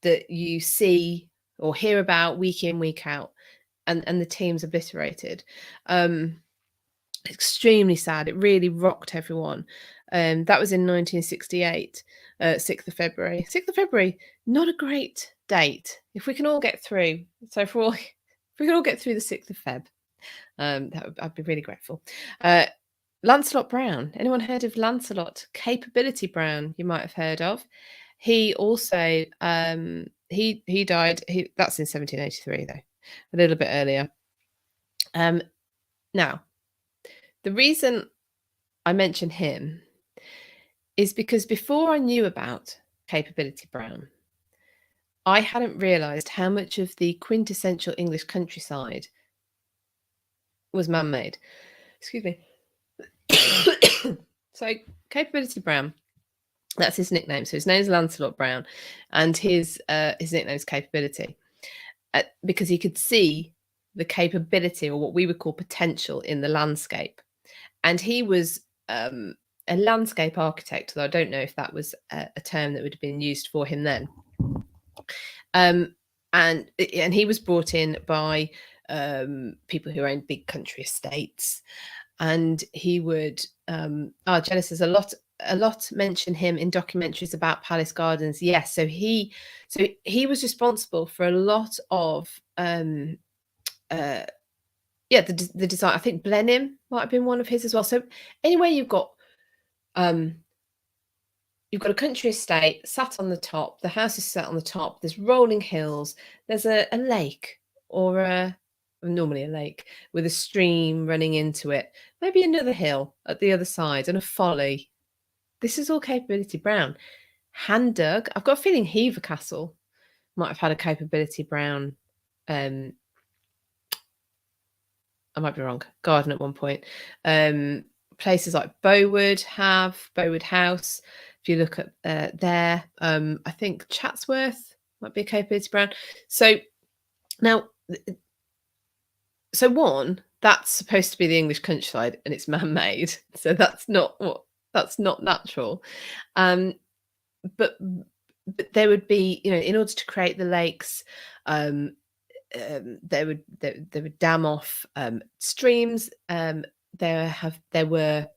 that you see or hear about week in, week out, and the team's obliterated. Extremely sad. It really rocked everyone. That was in 1968, 6th of February. 6th of February, not a great date, if we can all get through. So if we can all get through the 6th of Feb, I'd be really grateful. Lancelot Brown. Anyone heard of Lancelot? Capability Brown, you might have heard of. He also he died. That's in 1783, though, a little bit earlier. Now, the reason I mention him is because before I knew about Capability Brown, I hadn't realised how much of the quintessential English countryside was man-made. Excuse me. So Capability Brown, that's his nickname. So his name is Lancelot Brown, and his nickname is Capability, because he could see the capability, or what we would call potential, in the landscape. And he was a landscape architect, though I don't know if that was a term that would have been used for him then. And he was brought in by people who owned big country estates, and he would Genesis a lot mention him in documentaries about palace gardens. Yes, so he was responsible for a lot of the design. I think Blenheim might have been one of his as well. So anyway, you've got a country estate sat on the top. The house is set on the top. There's rolling hills. There's a lake, or normally a lake, with a stream running into it. Maybe another hill at the other side, and a folly. This is all Capability Brown. Hand dug. I've got a feeling Hever Castle might have had a Capability Brown. I might be wrong. Garden at one point. Places like Bowood House. If you look at there, I think Chatsworth might be a Capability Brown. So now, that's supposed to be the English countryside, and it's man-made. So that's not natural. But there would be, in order to create the lakes, they would dam off streams. There were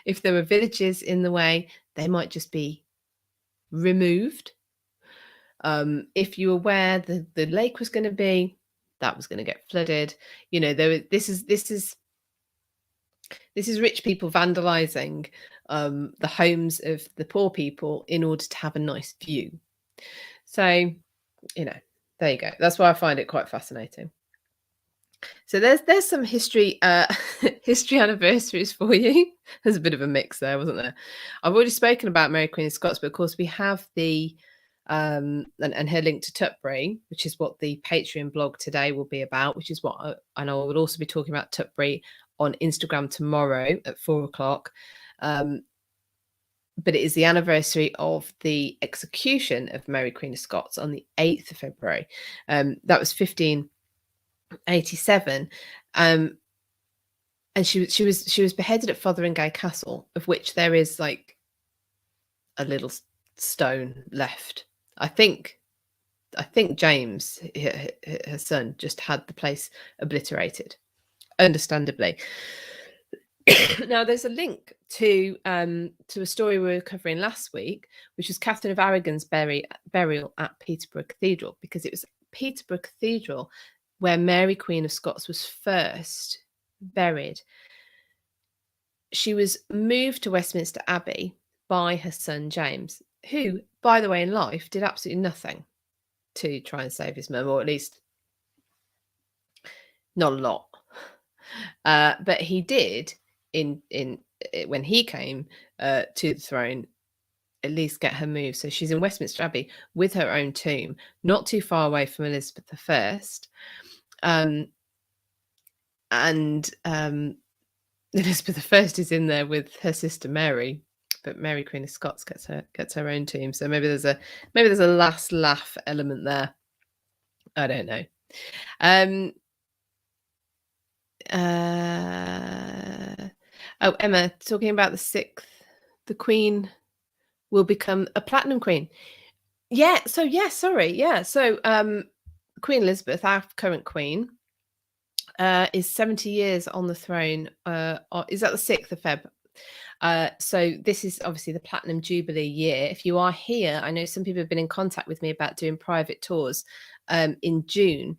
if there were villages in the way, they might just be removed. If you were where the lake was going to be, that was going to get flooded. This is rich people vandalizing the homes of the poor people in order to have a nice view. So, there you go. That's why I find it quite fascinating. So there's some history history anniversaries for you. There's a bit of a mix there, wasn't there? I've already spoken about Mary Queen of Scots, but of course we have the and her link to Tuppert, which is what the Patreon blog today will be about, which is what I know I will also be talking about Tuppert on Instagram tomorrow at 4:00. But it is the anniversary of the execution of Mary Queen of Scots on the 8th of February. That was 1587. And she was beheaded at Fotheringay Castle, of which there is like a little stone left. I think James, her son, just had the place obliterated, understandably. Now, there's a link to a story we were covering last week, which was Catherine of Aragon's burial at Peterborough Cathedral, because it was Peterborough Cathedral where Mary Queen of Scots was first buried. She was moved to Westminster Abbey by her son James, who, by the way, in life did absolutely nothing to try and save his mum, or at least not a lot. But he did, when he came to the throne, at least get her moved. So she's in Westminster Abbey with her own tomb, not too far away from Elizabeth I. And Elizabeth I is in there with her sister Mary, but Mary Queen of Scots gets her own tomb. So maybe there's a last laugh element there. I don't know. Emma, talking about the 6th, the Queen will become a platinum queen. So Queen Elizabeth, our current Queen, is 70 years on the throne. Is that the 6th of Feb? So this is obviously the Platinum Jubilee year. If you are here, I know some people have been in contact with me about doing private tours in June.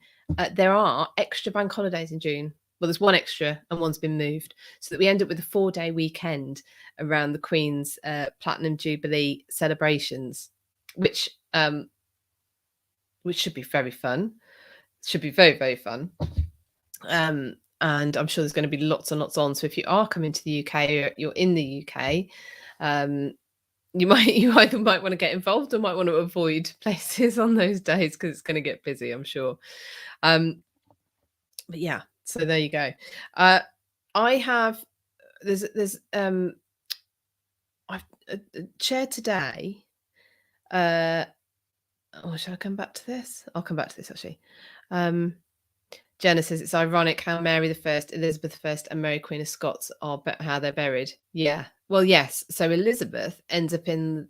There are extra bank holidays in June. Well, there's one extra and one's been moved, so that we end up with a 4-day weekend around the Queen's Platinum Jubilee celebrations, which should be very fun. Should be very, very fun. And I'm sure there's going to be lots and lots on. So if you are coming to the UK, or you're in the UK, you either might want to get involved or might want to avoid places on those days, because it's going to get busy, I'm sure. But yeah, so there you go. I have I've shared today. Shall I come back to this? I'll come back to this actually. Jenna says it's ironic how Mary I, Elizabeth I, and Mary Queen of Scots are how they're buried. Yeah, well, yes. So Elizabeth ends up in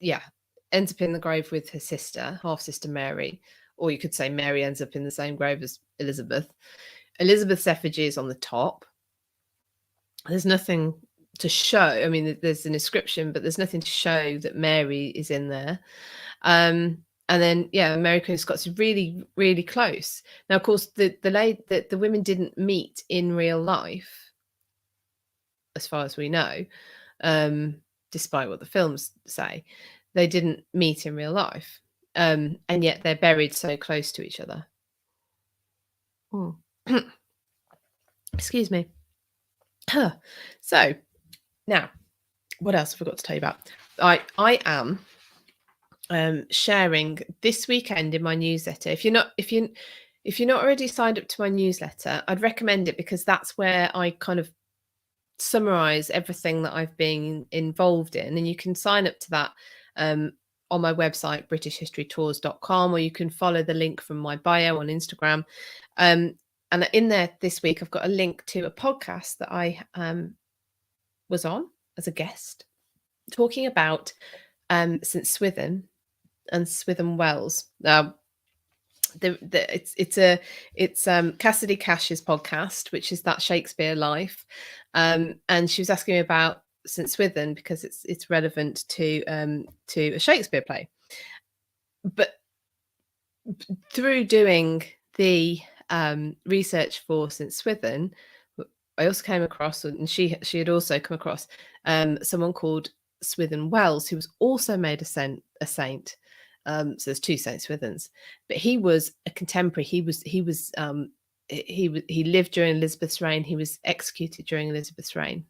the grave with her sister, half sister Mary, or you could say Mary ends up in the same grave as Elizabeth. Elizabeth's effigy is on the top. There's nothing to show. I mean, there's an inscription, but there's nothing to show that Mary is in there. And then, Mary Queen of Scots is really, really close. Now, of course, the women didn't meet in real life, as far as we know, despite what the films say. They didn't meet in real life, and yet they're buried so close to each other. Excuse me. So, now, what else have I got to tell you about? I am sharing this weekend in my newsletter. If you're not already signed up to my newsletter, I'd recommend it, because that's where I kind of summarize everything that I've been involved in, and you can sign up to that on my website, britishhistorytours.com, or you can follow the link from my bio on Instagram. And in there this week, I've got a link to a podcast that I was on as a guest, talking about St Swithin and Swithin Wells. Now, it's Cassidy Cash's podcast, which is That Shakespeare Life, and she was asking me about St Swithin because it's relevant to a Shakespeare play. But through doing the research for St Swithin, I also came across, and she had also come across someone called Swithin Wells, who was also made a saint. So there's two Saint Swithins, but he was a contemporary. He lived during Elizabeth's reign. He was executed during Elizabeth's reign.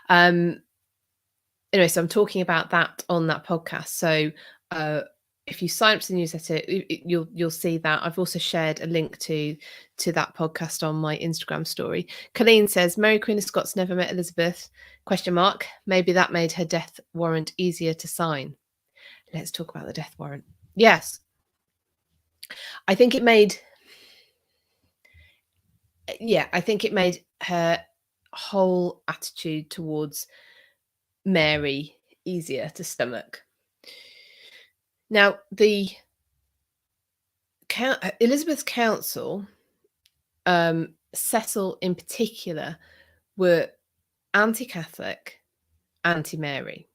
Anyway, so I'm talking about that on that podcast. So if you sign up to the newsletter, you'll see that. I've also shared a link to that podcast on my Instagram story. Colleen says, Mary Queen of Scots never met Elizabeth? ? Maybe that made her death warrant easier to sign. Let's talk about the death warrant. Yes. I think it made her whole attitude towards Mary easier to stomach. Now, the Elizabeth's council, Cecil in particular, were anti-Catholic, anti-Mary.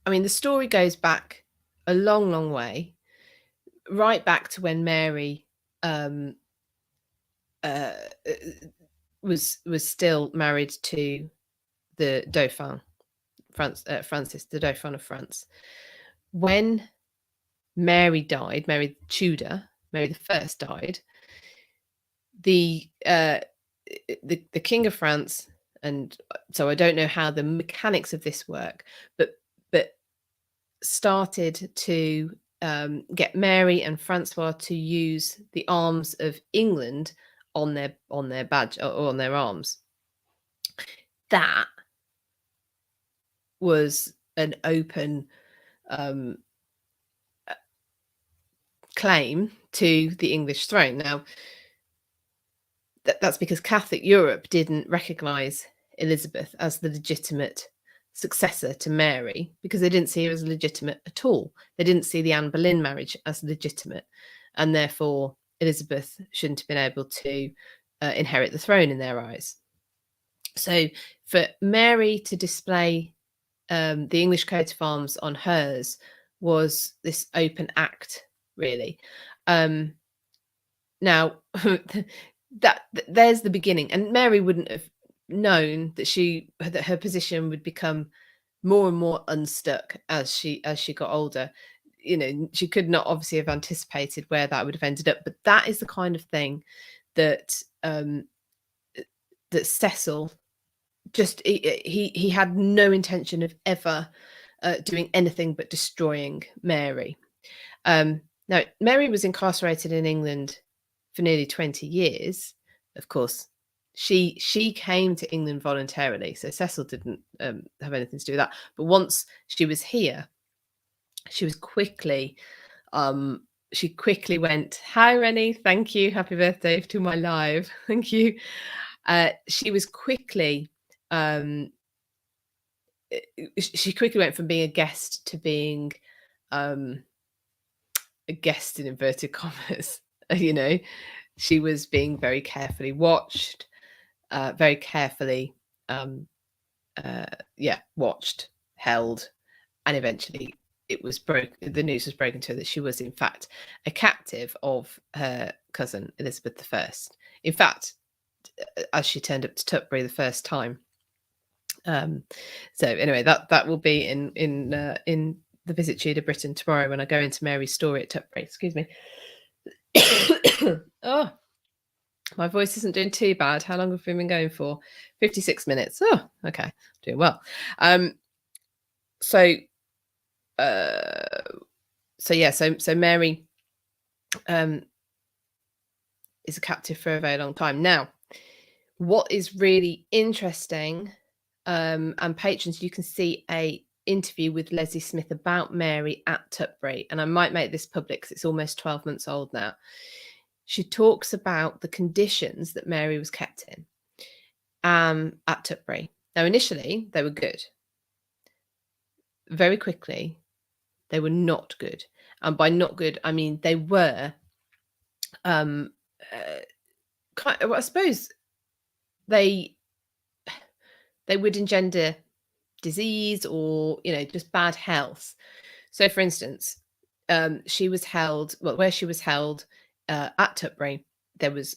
I mean, the story goes back a long, long way, right back to when Mary was still married to the Dauphin, Francis, the Dauphin of France. When Mary died, Mary Tudor, Mary I died, the King of France, and so I don't know how the mechanics of this work, but started to get Mary and Francois to use the arms of England on their badge or on their arms. That was an open claim to the English throne. Now, that's because Catholic Europe didn't recognise Elizabeth as the legitimate successor to Mary, because they didn't see her as legitimate at all. They didn't see the Anne Boleyn marriage as legitimate, and therefore Elizabeth shouldn't have been able to inherit the throne in their eyes. So for Mary to display the English coat of arms on hers was this open act, really. Now, there's the beginning, and Mary wouldn't have known that her position would become more and more unstuck as she got older. You know, she could not obviously have anticipated where that would have ended up, but that is the kind of thing that that Cecil just he had no intention of ever doing anything but destroying Mary. Now, Mary was incarcerated in England for nearly 20 years. Of course, she came to England voluntarily, so Cecil didn't have anything to do with that. But once she was here, she was quickly she quickly went, "Hi, Rennie, thank you, happy birthday to my live, thank you." She was quickly she quickly went from being a guest to being a guest in inverted commas. You know, she was being very carefully watched, very carefully watched, held, and eventually the news was broken to her that she was in fact a captive of her cousin Elizabeth I. In fact, as she turned up to Tutbury the first time. So anyway, that will be in the visit Tudor Britain tomorrow when I go into Mary's story at Tutbury. Excuse me. Oh, my voice isn't doing too bad. How long have we been going for? 56 minutes. Oh, okay, doing well. So Mary is a captive for a very long time. Now, what is really interesting, and patrons, you can see a interview with Leslie Smith about Mary at Tutbury, and I might make this public because it's almost 12 months old now. She talks about the conditions that Mary was kept in at Tutbury. Now, initially, they were good. Very quickly, they were not good. And by not good, I mean they were, I suppose, they would engender disease or, you know, just bad health. So, for instance, she was held, where she was held at Tutbury, it was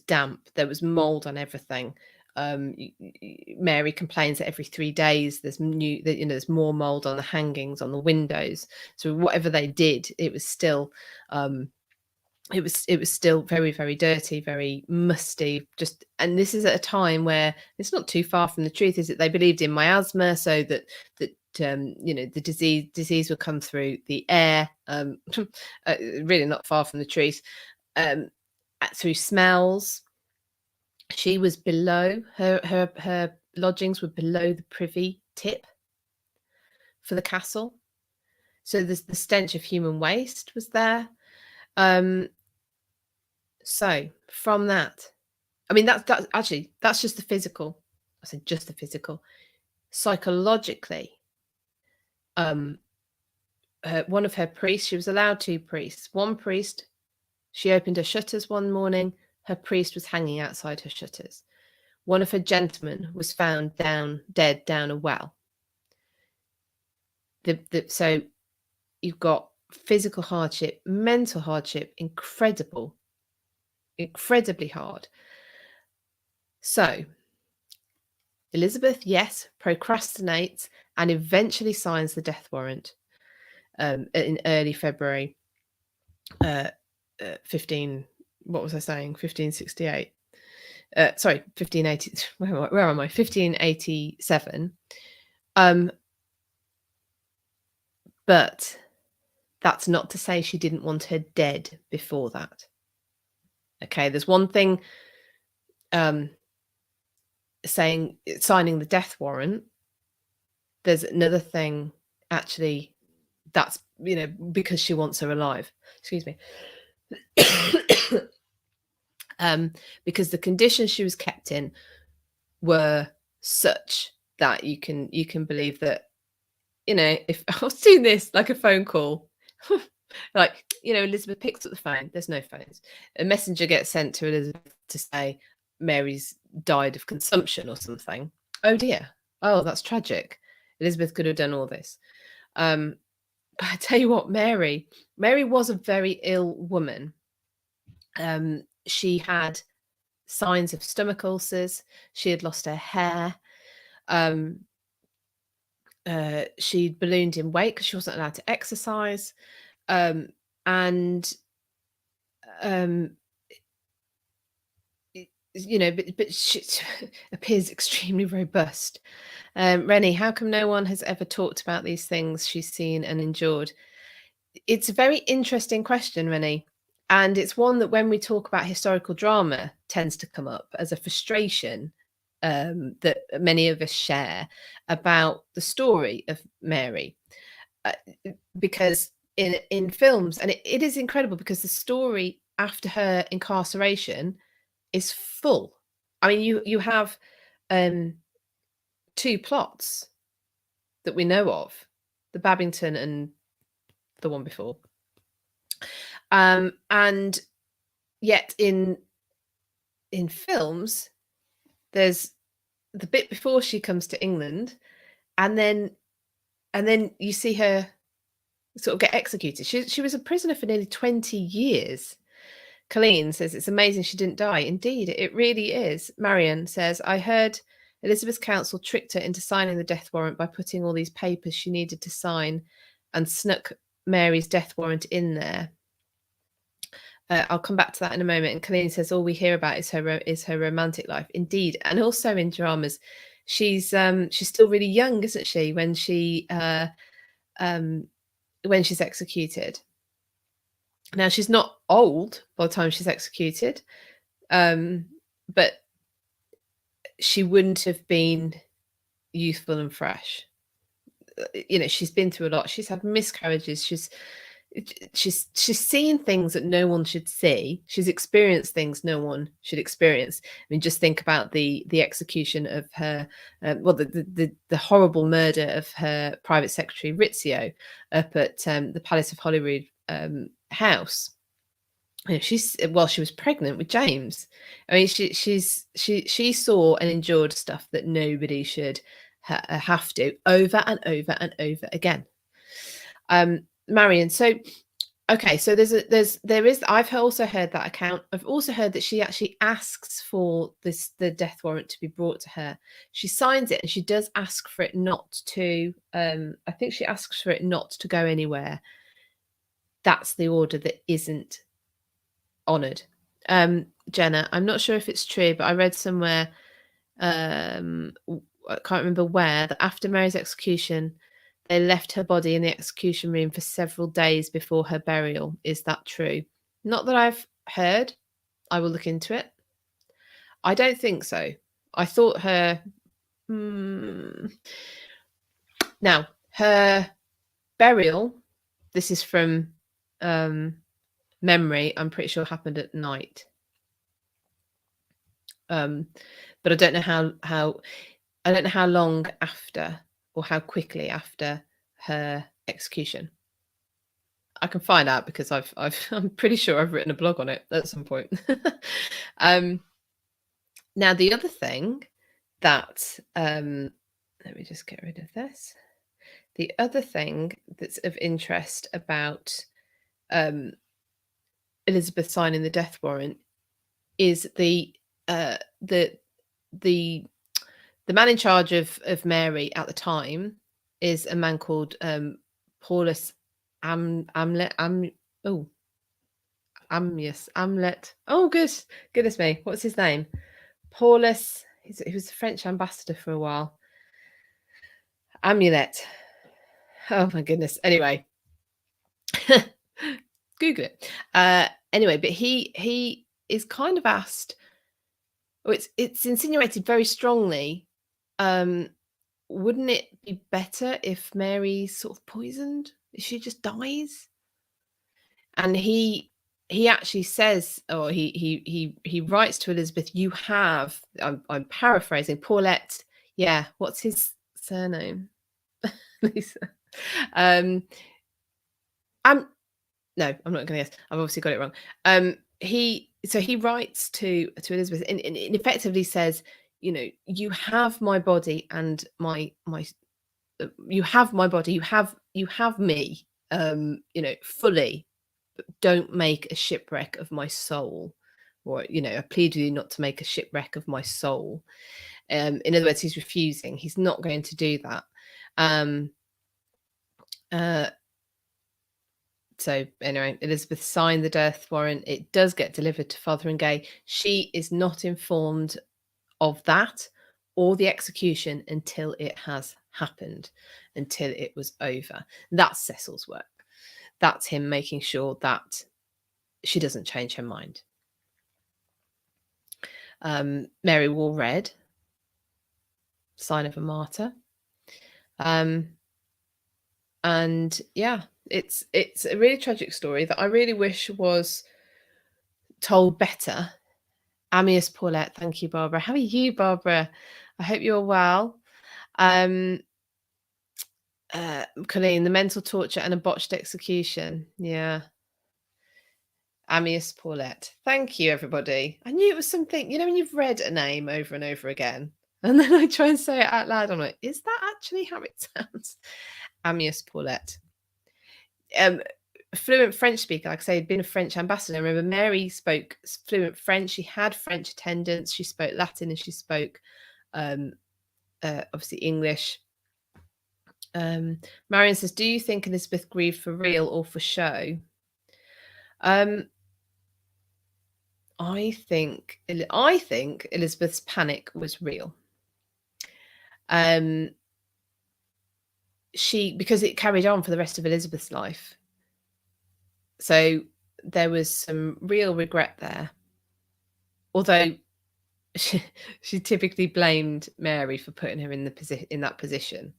damp, there was mold on everything. Mary complains that every 3 days there's more mold on the hangings, on the windows. So whatever they did, it was still it was still very, very dirty, very musty. And this is at a time where it's not too far from the truth, is that they believed in miasma, so that the disease would come through the air. Really not far from the truth. Through smells. She was below her lodgings were below the privy tip for the castle, so the stench of human waste was there. So from that, I mean, that's just the physical. I said just the physical. Psychologically, one of her priests, she was allowed 2 priests. One priest, she opened her shutters one morning, her priest was hanging outside her shutters. One of her gentlemen was found dead down a well. So you've got physical hardship, mental hardship, incredibly hard. So Elizabeth, yes, procrastinates and eventually signs the death warrant in early February 1568. Sorry, 1580. Where am I? 1587. But that's not to say she didn't want her dead before that. Okay, there's one thing signing the death warrant. There's another thing, actually, that's, because she wants her alive. Excuse me. Because the conditions she was kept in were such that you can believe that, if I was doing this like a phone call, Elizabeth picks up the phone, there's no phones. A messenger gets sent to Elizabeth to say, Mary's died of consumption or something. Oh dear. Oh, that's tragic. Elizabeth could have done all this. But I tell you what, Mary was a very ill woman. She had signs of stomach ulcers. She had lost her hair. She'd ballooned in weight because she wasn't allowed to exercise. And but she appears extremely robust. Rennie, how come no one has ever talked about these things she's seen and endured? It's a very interesting question, Rennie. And it's one that when we talk about historical drama tends to come up as a frustration that many of us share about the story of Mary. Because in films, and it is incredible because the story after her incarceration is full. I mean, you have two plots that we know of, the Babington and the one before. And yet in films, there's the bit before she comes to England, and then you see her sort of get executed. She was a prisoner for nearly 20 years. Colleen says it's amazing she didn't die. Indeed, it really is. Marion says, I heard Elizabeth's counsel tricked her into signing the death warrant by putting all these papers she needed to sign and snuck Mary's death warrant in there. I'll come back to that in a moment. And Colleen says all we hear about is her romantic life. Indeed, and also in dramas, she's still really young, isn't she? When she's executed. Now she's not old by the time she's executed, but she wouldn't have been youthful and fresh. She's been through a lot. She's had miscarriages. She's seen things that no one should see. She's experienced things no one should experience. I mean, just think about the execution of her, the horrible murder of her private secretary Rizzio up at the Palace of Holyrood house. While she was pregnant with James. I mean, she saw and endured stuff that nobody should have to, over and over and over again. Marion, so okay, so there is I've also heard that account. I've also heard that she actually asks for the death warrant to be brought to her. She signs it and she does ask for it not to I think she asks for it not to go anywhere. That's the order that isn't honoured. Jenna, I'm not sure if it's true, but I read somewhere, I can't remember where, that after Mary's execution, they left her body in the execution room for several days before her burial. Is that true? Not that I've heard. I will look into it. I don't think so. I thought her... Now, her burial, this is from memory, I'm pretty sure happened at night. But I don't know how long after or how quickly after her execution. I can find out because I'm pretty sure I've written a blog on it at some point. Now the other thing that let me just get rid of this. The other thing that's of interest about Elizabeth signing the death warrant is the man in charge of Mary at the time is a man called Paulus Amlet. Oh, goodness me, what's his name? Paulus. He was the French ambassador for a while. Amulet. Oh my goodness. Anyway, Google it. Anyway, but he is kind of asked. Or it's insinuated very strongly. Wouldn't it be better if Mary's sort of poisoned? If she just dies? And he actually says, or he writes to Elizabeth, you have, I'm paraphrasing, Paulette, yeah, what's his surname? Lisa. No, I'm not going to guess. I've obviously got it wrong. he writes to Elizabeth and effectively says, you know, you have my body and my you have my body, you have me, you know, fully. But don't make a shipwreck of my soul, or you know, I plead with you not to make a shipwreck of my soul. In other words, he's refusing. He's not going to do that. Um, uh, so anyway, Elizabeth signed the death warrant. It does get delivered to Fotheringay. She is not informed of that or the execution until it has happened, until it was over. That's Cecil's work. That's him making sure that she doesn't change her mind. Mary wore red, sign of a martyr. And yeah, it's a really tragic story that I really wish was told better. Amias Paulette, thank you, Barbara. How are you, Barbara? I hope you're well. Colleen, the mental torture and a botched execution. Yeah. Amias Paulette. Thank you, everybody. I knew it was something, you know, when you've read a name over and over again, and then I try and say it out loud, I'm like, is that actually how it sounds? Amias Paulette. Fluent French speaker, like I say, had been a French ambassador. I remember Mary spoke fluent French. She had French attendants. She spoke Latin and she spoke obviously English. Marion says, do you think Elizabeth grieved for real or for show? I think Elizabeth's panic was real. Because it carried on for the rest of Elizabeth's life. So there was some real regret there. Although she typically blamed Mary for putting her in that position.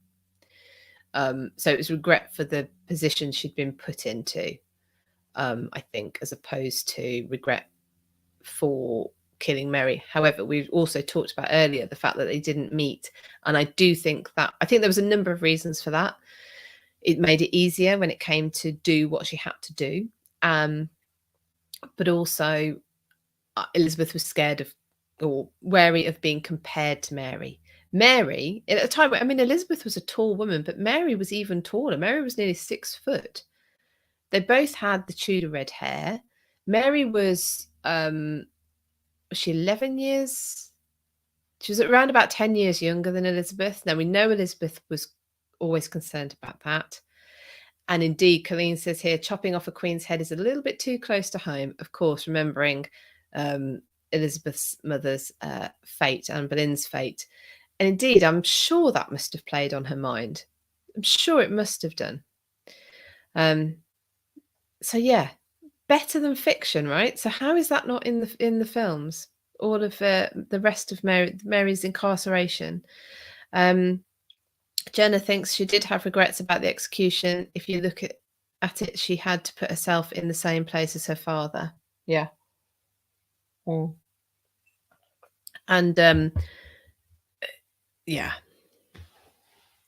So it was regret for the position she'd been put into, I think, as opposed to regret for killing Mary. However, we've also talked about earlier the fact that they didn't meet. And I think there was a number of reasons for that. It made it easier when it came to do what she had to do. But also Elizabeth was scared of or wary of being compared to Mary. Mary, at a time, I mean, Elizabeth was a tall woman, but Mary was even taller. Mary was nearly 6 foot. They both had the Tudor red hair. Mary was she 11 years? She was around about 10 years younger than Elizabeth. Now, we know Elizabeth was always concerned about that. And indeed, Colleen says here, chopping off a queen's head is a little bit too close to home. Of course, remembering Elizabeth's mother's fate, Anne Boleyn's fate. And indeed, I'm sure that must have played on her mind. I'm sure it must have done. So yeah, better than fiction, right? So how is that not in the films? All of the rest of Mary's incarceration. Jenna thinks she did have regrets about the execution. If you look at it, she had to put herself in the same place as her father. Yeah. And yeah,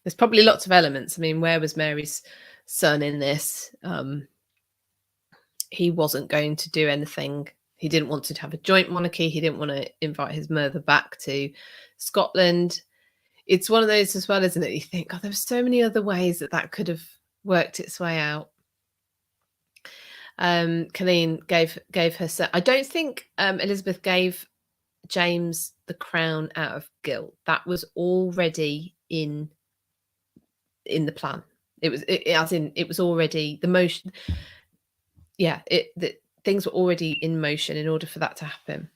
there's probably lots of elements. I mean, where was Mary's son in this? He wasn't going to do anything. He didn't want to have a joint monarchy. He didn't want to invite his mother back to Scotland. It's one of those as well, isn't it? You think, oh, there's so many other ways that could have worked its way out. Colleen gave her son. I don't think Elizabeth gave James the crown out of guilt. That was already in the plan. It was already the motion. Yeah, things were already in motion in order for that to happen.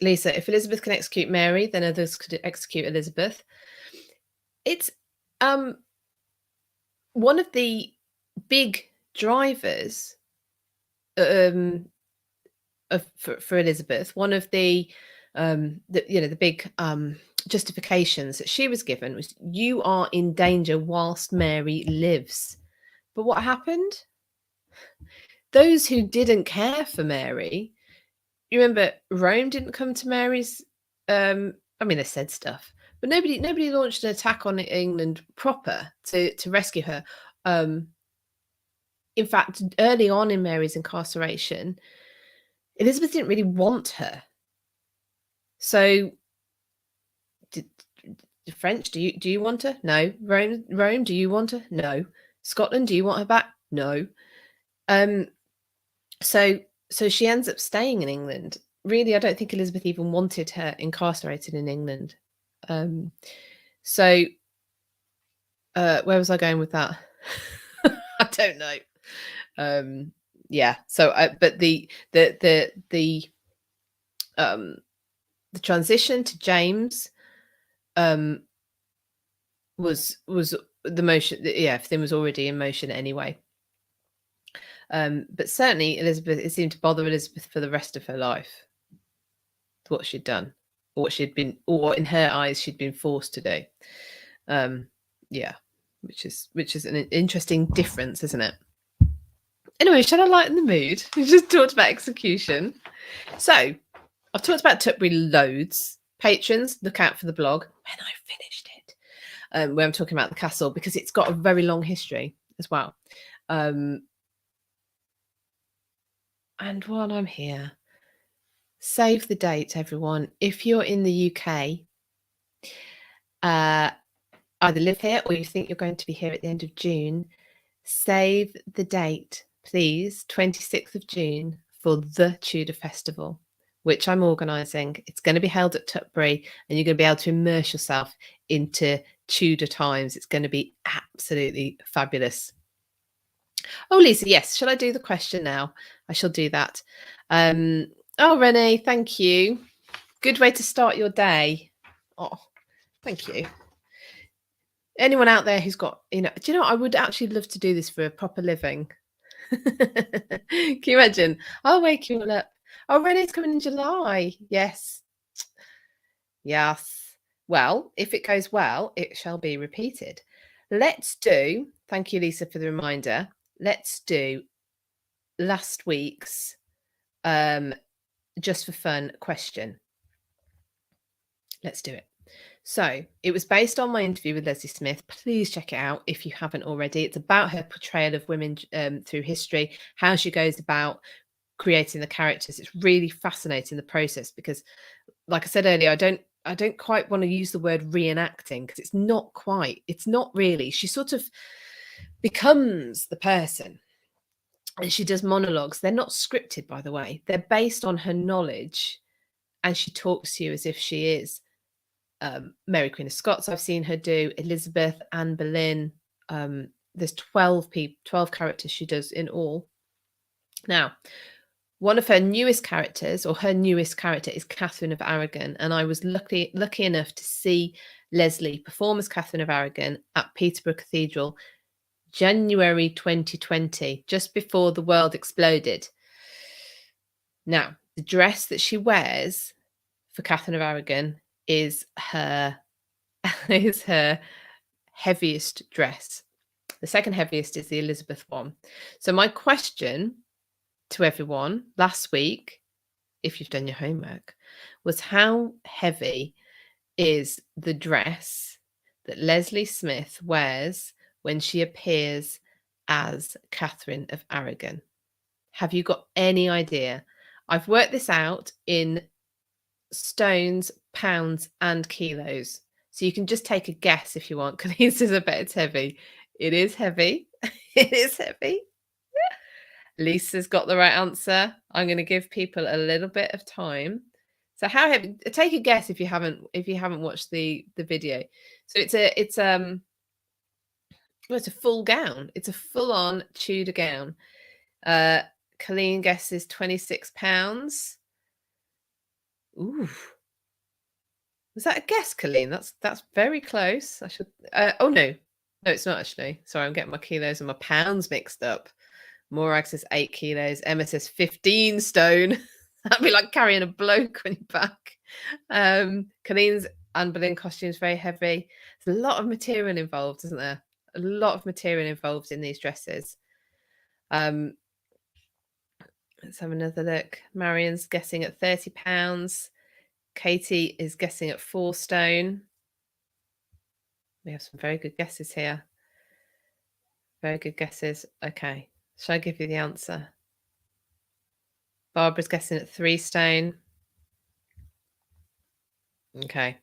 Lisa, if Elizabeth can execute Mary, then others could execute Elizabeth. It's one of the big drivers for Elizabeth. One of the big justifications that she was given was, you are in danger whilst Mary lives. But what happened? Those who didn't care for Mary, you remember Rome didn't come to Mary's, I mean, they said stuff, but nobody launched an attack on England proper to rescue her. In fact, early on in Mary's incarceration, Elizabeth didn't really want her. So, did the French, do you want her? No. Rome, do you want her? No. Scotland, do you want her back? No. So she ends up staying in England. Really, I don't think Elizabeth even wanted her incarcerated in England. So where was I going with that? I don't know. Yeah. So, but the transition to James was the motion. Yeah, everything was already in motion anyway. But certainly Elizabeth, it seemed to bother Elizabeth for the rest of her life, what she'd done, or what she'd been, or in her eyes she'd been forced to do. Yeah, which is an interesting difference, isn't it? Anyway, shall I lighten the mood? We just talked about execution. So I've talked about Tuppert loads. Patrons, look out for the blog when I finished it, where I'm talking about the castle, because it's got a very long history as well. And while I'm here, save the date, everyone. If you're in the UK, either live here or you think you're going to be here at the end of June, save the date, please, 26th of June, for the Tudor Festival, which I'm organising. It's going to be held at Tuppert, and you're going to be able to immerse yourself into Tudor times. It's going to be absolutely fabulous. Oh, Lisa, yes. Shall I do the question now? I shall do that. Oh, Renee, thank you. Good way to start your day. Oh, thank you. Anyone out there who's got, do you know, I would actually love to do this for a proper living. Can you imagine? I'll wake you all up. Oh, Renee's coming in July. Yes. Yes. Well, if it goes well, it shall be repeated. Let's do, thank you, Lisa, for the reminder. Let's do last week's just for fun question. Let's do it. So it was based on my interview with Leslie Smith. Please check it out if you haven't already. It's about her portrayal of women through history, how she goes about creating the characters. It's really fascinating, the process, because like I said earlier, I don't quite want to use the word reenacting, because it's not really. She sort of becomes the person, and she does monologues. They're not scripted, by the way. They're based on her knowledge, and she talks to you as if she is Mary Queen of Scots. I've seen her do Elizabeth, Anne Boleyn. There's 12 characters she does in all. Now, one of her newest characters, or her newest character, is Catherine of Aragon, and I was lucky enough to see Leslie perform as Catherine of Aragon at Peterborough Cathedral, January 2020, just before the world exploded. Now, the dress that she wears for Catherine of Aragon is her heaviest dress. The second heaviest is the Elizabeth one. So my question to everyone last week, if you've done your homework, was how heavy is the dress that Leslie Smith wears when she appears as Catherine of Aragon? Have you got any idea? I've worked this out in stones, pounds, and kilos. So you can just take a guess if you want, because says, I bet it's heavy. It is heavy. It is heavy. Lisa's got the right answer. I'm going to give people a little bit of time. So how heavy? Take a guess if you haven't watched the video. So it's a full gown. It's a full-on Tudor gown. Colleen guesses £26. Ooh. Was that a guess, Colleen? That's very close. I should. Oh no, it's not actually. Sorry, I'm getting my kilos and my pounds mixed up. Morag says 8 kilos. Emma says 15 stone. That'd be like carrying a bloke on your back. Colleen's Anne Boleyn costume is very heavy. There's a lot of material involved, isn't there? A lot of material involved in these dresses. Let's have another look. Marion's guessing at £30. Katie is guessing at 4 stone. We have some very good guesses here. Very good guesses. Okay, Shall I give you the answer? Barbara's guessing at 3 stone. Okay,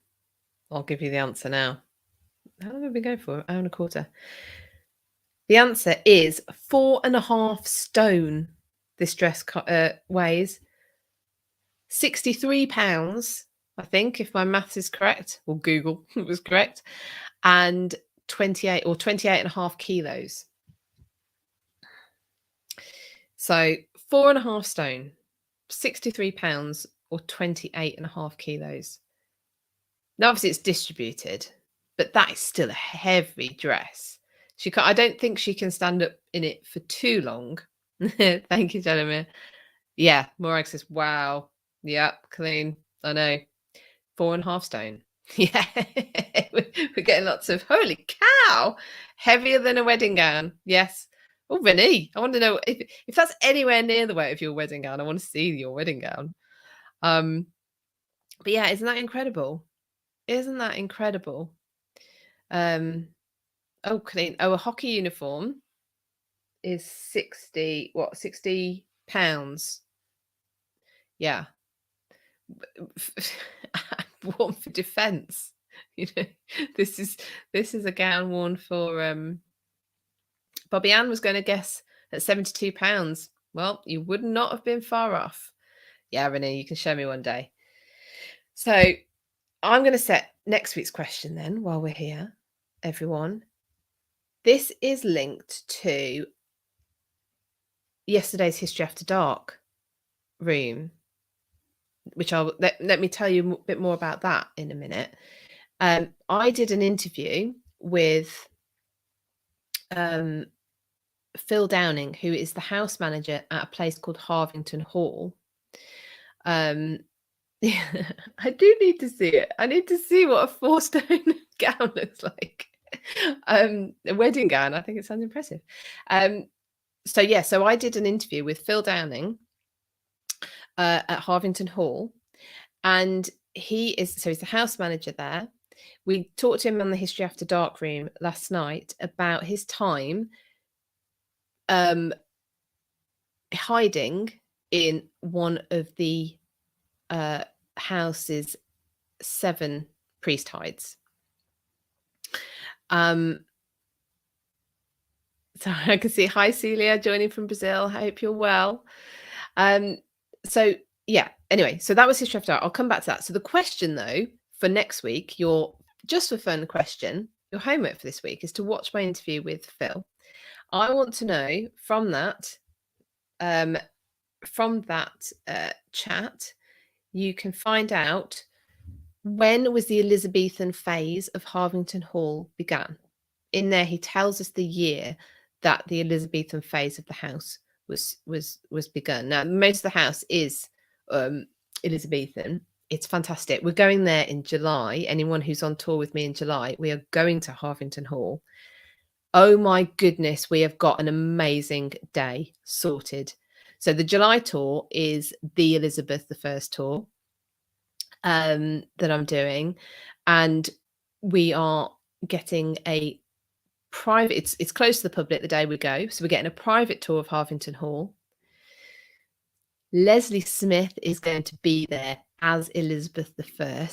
I'll give you the answer now. How long have we been going for? An hour and a quarter. The answer is 4.5 stone. This dress weighs 63 pounds, I think, if my maths is correct, or Google was correct, and 28.5 kilos. So 4.5 stone, 63 pounds, or 28.5 kilos. Now, obviously, it's distributed, but that is still a heavy dress. I don't think she can stand up in it for too long. Thank you, Jeremy. Yeah, more says, wow. Yep, clean. I know. 4.5 stone. Yeah, we're getting lots of holy cow, heavier than a wedding gown. Yes. Oh, Vinny, I want to know if that's anywhere near the weight of your wedding gown. I want to see your wedding gown. But yeah, isn't that incredible? Isn't that incredible? Oh, clean. Oh, a hockey uniform is 60 pounds. Yeah. Worn for defense. You know, this is a gown worn for Bobby Ann was going to guess at 72 pounds. Well, you would not have been far off. Yeah, Renee, you can show me one day. So I'm going to set next week's question then while we're here, everyone. This is linked to yesterday's History After Dark room, which I'll let me tell you a bit more about that in a minute. I did an interview with Phil Downing, who is the house manager at a place called Harvington Hall. I do need to see it. I need to see what a 4-stone gown looks like. A wedding gown. I think it sounds impressive. So I did an interview with Phil Downing at Harvington Hall, and he's the house manager there. We talked to him on the History After Dark room last night about his time hiding in one of the house's 7 priest hides. So I can see, hi Celia, joining from Brazil. I hope you're well. So yeah, anyway, so that was History After Dark. I'll come back to that. So the question though for next week, your just for fun question, your homework for this week is to watch my interview with Phil. I want to know from that chat, you can find out when was the Elizabethan phase of Harvington Hall began. In there, he tells us the year that the Elizabethan phase of the house was begun. Now, most of the house is Elizabethan. It's fantastic. We're going there in July. Anyone who's on tour with me in July, we are going to Harvington Hall. Oh my goodness, we have got an amazing day sorted. So the July tour is the Elizabeth I tour that I'm doing, and we are getting a private. It's close to the public the day we go, so we're getting a private tour of Harvington Hall. Leslie Smith is going to be there as Elizabeth I.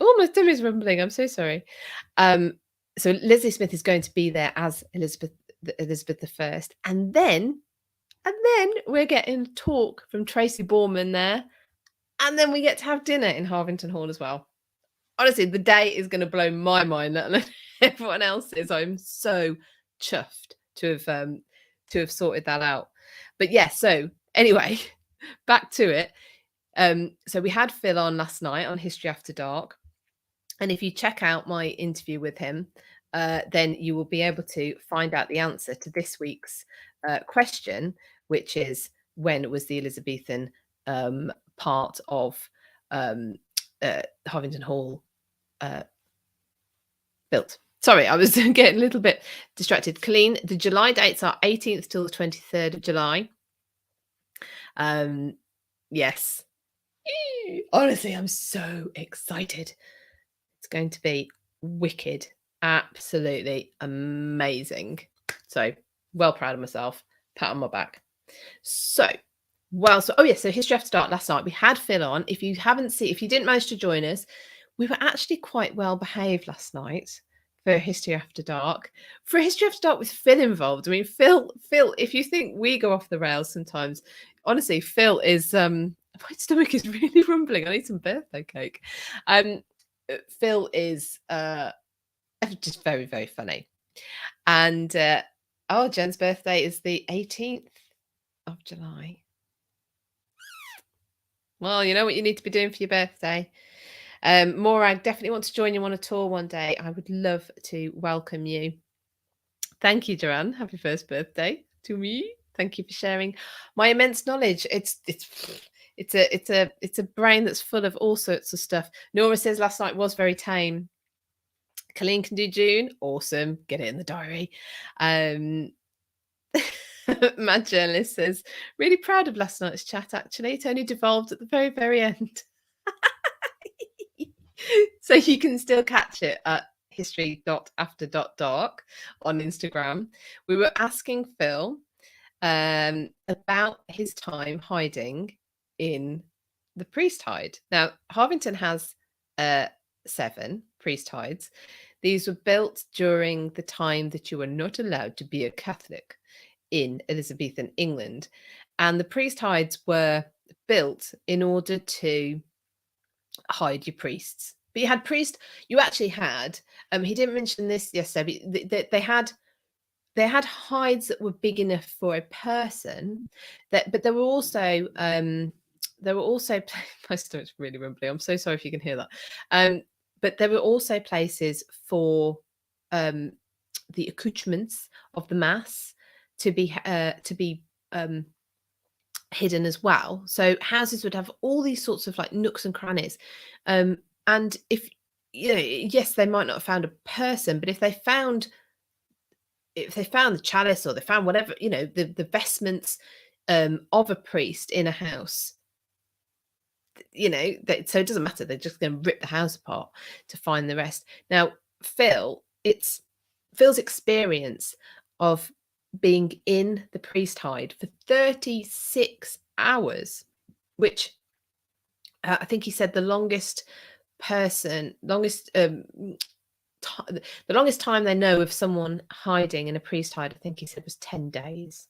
Oh, my tummy's rumbling. I'm so sorry. So Leslie Smith is going to be there as Elizabeth I, and then we're getting a talk from Tracy Borman there, and then we get to have dinner in Harvington Hall as well. Honestly, the day is going to blow my mind, let alone everyone else's. I'm so chuffed to have sorted that out. But yeah, so anyway, back to it. So we had Phil on last night on History After Dark, and if you check out my interview with him, then you will be able to find out the answer to this week's question, which is, when was the Elizabethan part of Harvington Hall built? Sorry, I was getting a little bit distracted. Colleen, the July dates are 18th till the 23rd of July. Yes. Honestly, I'm so excited. It's going to be wicked. Absolutely amazing. So well proud of myself. Pat on my back. So, so History After Dark last night. We had Phil on. If you didn't manage to join us, we were actually quite well behaved last night for History After Dark. For History After Dark with Phil involved. I mean, Phil, if you think we go off the rails sometimes, honestly, Phil is my stomach is really rumbling. I need some birthday cake. Phil is just very, very funny. And Jen's birthday is the 18th of July. Well, you know what you need to be doing for your birthday. Morag, definitely want to join you on a tour one day. I would love to welcome you. Thank you, Duran. Happy first birthday to me. Thank you for sharing my immense knowledge. It's a brain that's full of all sorts of stuff. Nora says last night was very tame. Colleen can do June. Awesome. Get it in the diary. Mad Journalist says, really proud of last night's chat, actually. It only devolved at the very, very end. So you can still catch it at history.after.dark on Instagram. We were asking Phil about his time hiding in the priest hide. Now, Harvington has 7 priest hides. These were built during the time that you were not allowed to be a Catholic in Elizabethan England. And the priest hides were built in order to hide your priests. But you actually had, he didn't mention this yesterday, but they had hides that were big enough for a person, but there were also my stomach's really rumbly. I'm so sorry if you can hear that. But there were also places for the accoutrements of the mass to be hidden as well. So houses would have all these sorts of like nooks and crannies, and if yes, they might not have found a person, but if they found the chalice, or they found whatever, the vestments of a priest in a house, so it doesn't matter. They're just going to rip the house apart to find the rest. Now, Phil's experience of being in the priest hide for 36 hours, which I think he said the longest time they know of someone hiding in a priest hide, I think he said, was 10 days.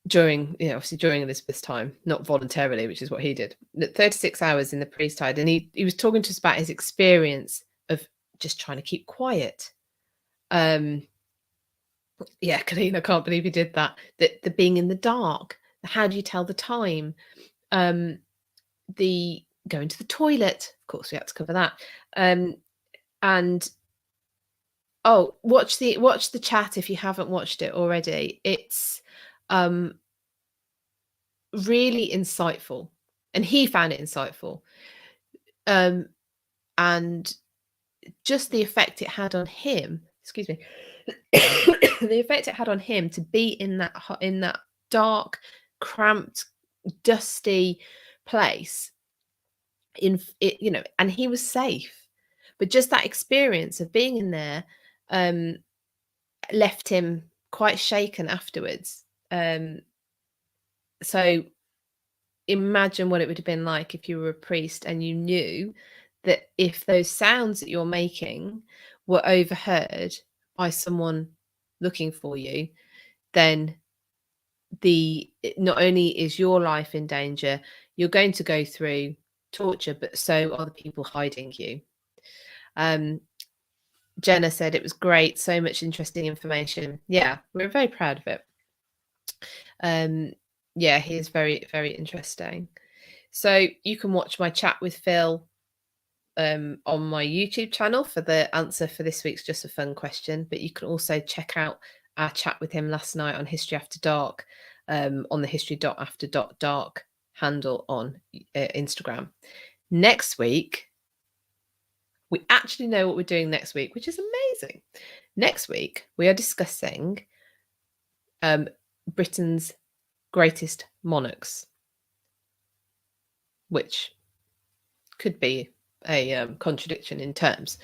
During Elizabeth's time, not voluntarily, which is what he did. 36 hours in the priest hide, and he was talking to us about his experience of just trying to keep quiet. Colleen, I can't believe he did that. The being in the dark. How do you tell the time? The going to the toilet. Of course, we had to cover that. And watch the chat if you haven't watched it already. It's really insightful, and he found it insightful. And just the effect it had on him. Excuse me. The effect it had on him to be in that dark, cramped, dusty place, and he was safe, but just that experience of being in there left him quite shaken afterwards. So imagine what it would have been like if you were a priest and you knew that if those sounds that you're making were overheard by someone looking for you, then not only is your life in danger, you're going to go through torture, but so are the people hiding you. Jenna said it was great, so much interesting information. Yeah, we're very proud of it. He is very, very interesting. So you can watch my chat with Phil on my YouTube channel for the answer for this week's Just a Fun question, but you can also check out our chat with him last night on History After Dark on the history.after.dark handle on Instagram. Next week, we actually know what we're doing next week, which is amazing. Next week, we are discussing Britain's greatest monarchs, which could be a contradiction in terms.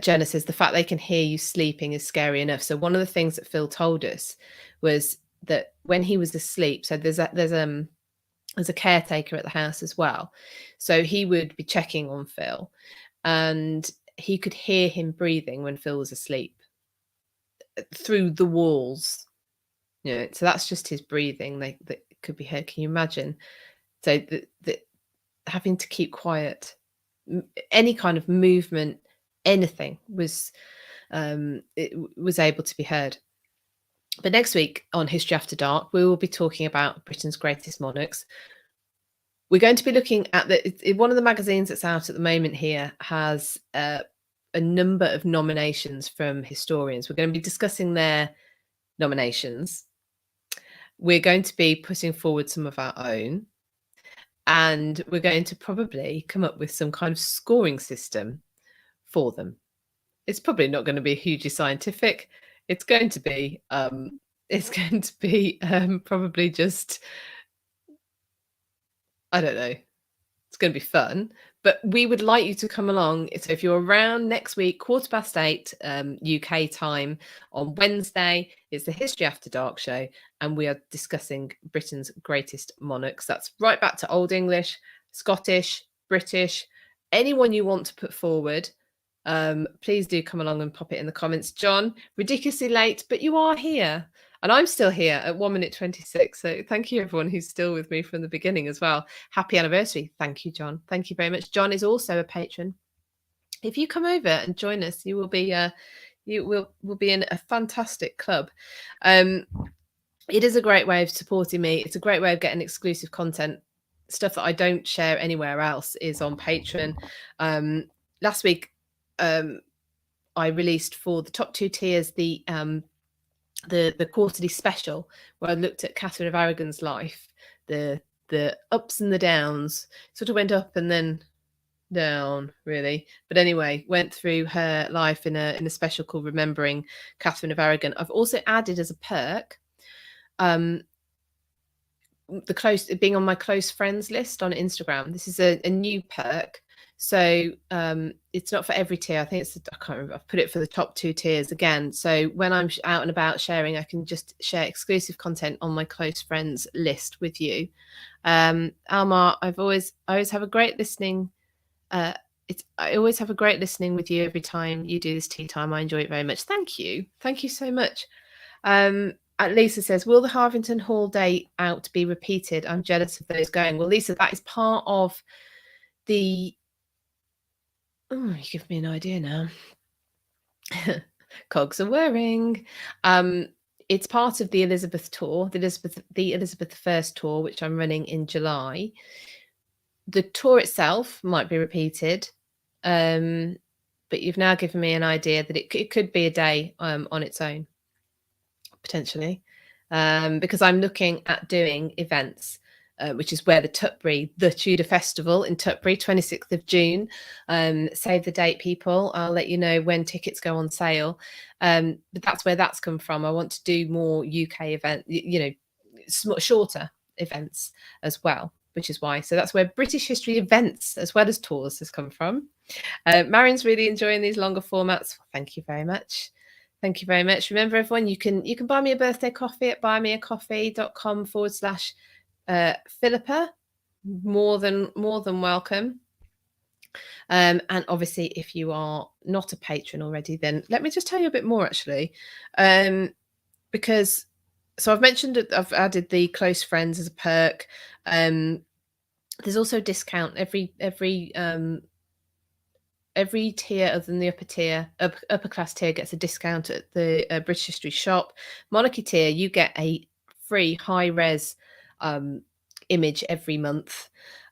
Jenna says the fact they can hear you sleeping is scary enough. So one of the things that Phil told us was that when he was asleep, so there's a caretaker at the house as well, so he would be checking on Phil, and he could hear him breathing when Phil was asleep through the walls. So that's just his breathing that could be heard. Can you imagine? So the having to keep quiet, any kind of movement, anything was it was able to be heard. But next week on History After Dark, we will be talking about Britain's greatest monarchs. We're going to be looking at one of the magazines that's out at the moment here has a number of nominations from historians. We're going to be discussing their nominations. We're going to be putting forward some of our own, and we're going to probably come up with some kind of scoring system for them. It's probably not going to be hugely scientific. It's going to be probably just, I don't know. It's going to be fun, but we would like you to come along. So if you're around next week, 8:15 UK time on Wednesday, it's the History After Dark show, and we are discussing Britain's greatest monarchs. That's right back to Old English, Scottish, British, anyone you want to put forward. Please do come along and pop it in the comments. John, ridiculously late, but you are here. And I'm still here at 1 minute 26. So thank you, everyone who's still with me from the beginning as well. Happy anniversary. Thank you, John. Thank you very much. John is also a patron. If you come over and join us, you will be will be in a fantastic club. It is a great way of supporting me. It's a great way of getting exclusive content. Stuff that I don't share anywhere else is on Patreon. Last week, I released for the top 2 tiers the quarterly special, where I looked at Catherine of Aragon's life, the ups and the downs. Sort of went up and then down, really. But anyway, went through her life in a special called Remembering Catherine of Aragon. I've also added as a perk being on my close friends list on Instagram. This is a new perk. So it's not for every tier. I think I can't remember. I've put it for the top 2 tiers again. So when I'm out and about sharing, I can just share exclusive content on my close friends list with you. Almar, I always have a great listening. I always have a great listening with you every time you do this tea time. I enjoy it very much. Thank you. Thank you so much. Lisa says, will the Harvington Hall Day out be repeated? I'm jealous of those going. Well, Lisa, that is part of the... Oh, you give me an idea now. Cogs are whirring. It's part of the Elizabeth tour, the Elizabeth I tour, which I'm running in July. The tour itself might be repeated, but you've now given me an idea that it could be a day on its own, potentially, because I'm looking at doing events. Which is where the Tudor Festival in Tuppert, 26th of June. Save the date, people. I'll let you know when tickets go on sale. But that's where that's come from. I want to do more UK event, shorter events as well, which is why. So that's where British history events as well as tours has come from. Marion's really enjoying these longer formats. Well, thank you very much. Thank you very much. Remember, everyone, you can buy me a birthday coffee at buymeacoffee.com/Philippa. More than welcome. And obviously, if you are not a patron already, then let me just tell you a bit more, actually, because I've mentioned that I've added the close friends as a perk. There's also a discount every tier other than the upper class tier gets a discount at the British History shop. Monarchy tier, you get a free high res image every month.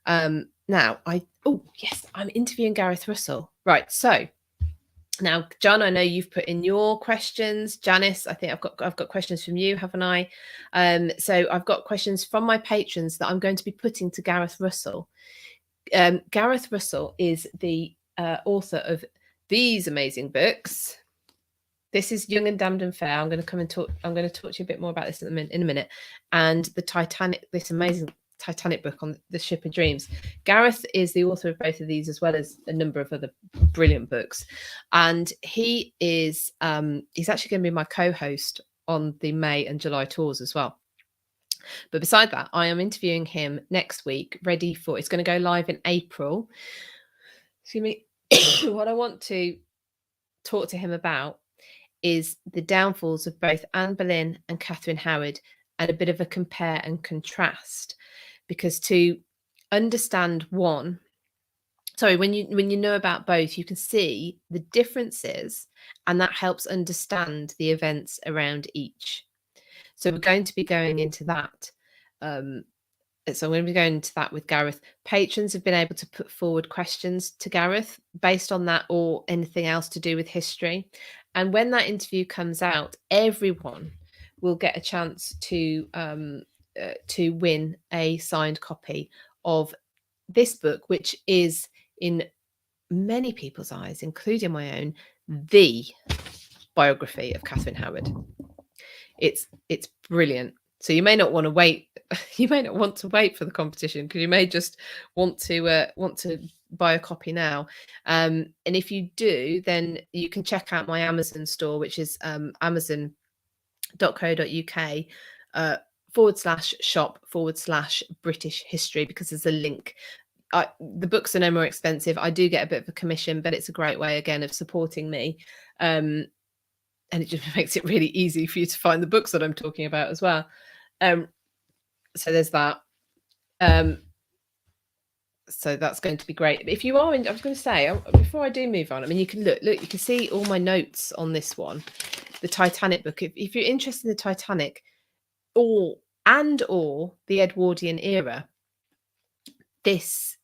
Now I'm interviewing Gareth Russell. Right, so now, John, I know you've put in your questions. Janice, I think I've got questions from you, haven't I? So I've got questions from my patrons that I'm going to be putting to Gareth Russell. Gareth Russell is the author of these amazing books. This is Young and Damned and Fair. I'm going to talk to you a bit more about this in a minute. And the Titanic, this amazing Titanic book on the Ship of Dreams. Gareth is the author of both of these, as well as a number of other brilliant books, and he is he's actually going to be my co-host on the May and July tours as well. But beside that, I am interviewing him next week, ready for, it's going to go live in April. Excuse me. What I want to talk to him about is the downfalls of both Anne Boleyn and Catherine Howard, and a bit of a compare and contrast, because to understand one, when you know about both, you can see the differences, and that helps understand the events around each. So we're going to be going into that. So I'm going to be going into that with Gareth. Patrons have been able to put forward questions to Gareth based on that, or anything else to do with history. And when that interview comes out, everyone will get a chance to win a signed copy of this book, which is, in many people's eyes, including my own, the biography of Catherine Howard. It's brilliant. So you may not want to wait. You may not want to wait for the competition, because you may just want to buy a copy now. And if you do, then you can check out my Amazon store, which is amazon.co.uk/shop/British history, because there's a link. The books are no more expensive. I do get a bit of a commission, but it's a great way, again, of supporting me. And it just makes it really easy for you to find the books that I'm talking about as well. So there's that. So that's going to be great. But if you are I was going to say, before I do move on, I mean, you can look, you can see all my notes on this one, the Titanic book. If you're interested in the Titanic or the Edwardian era, this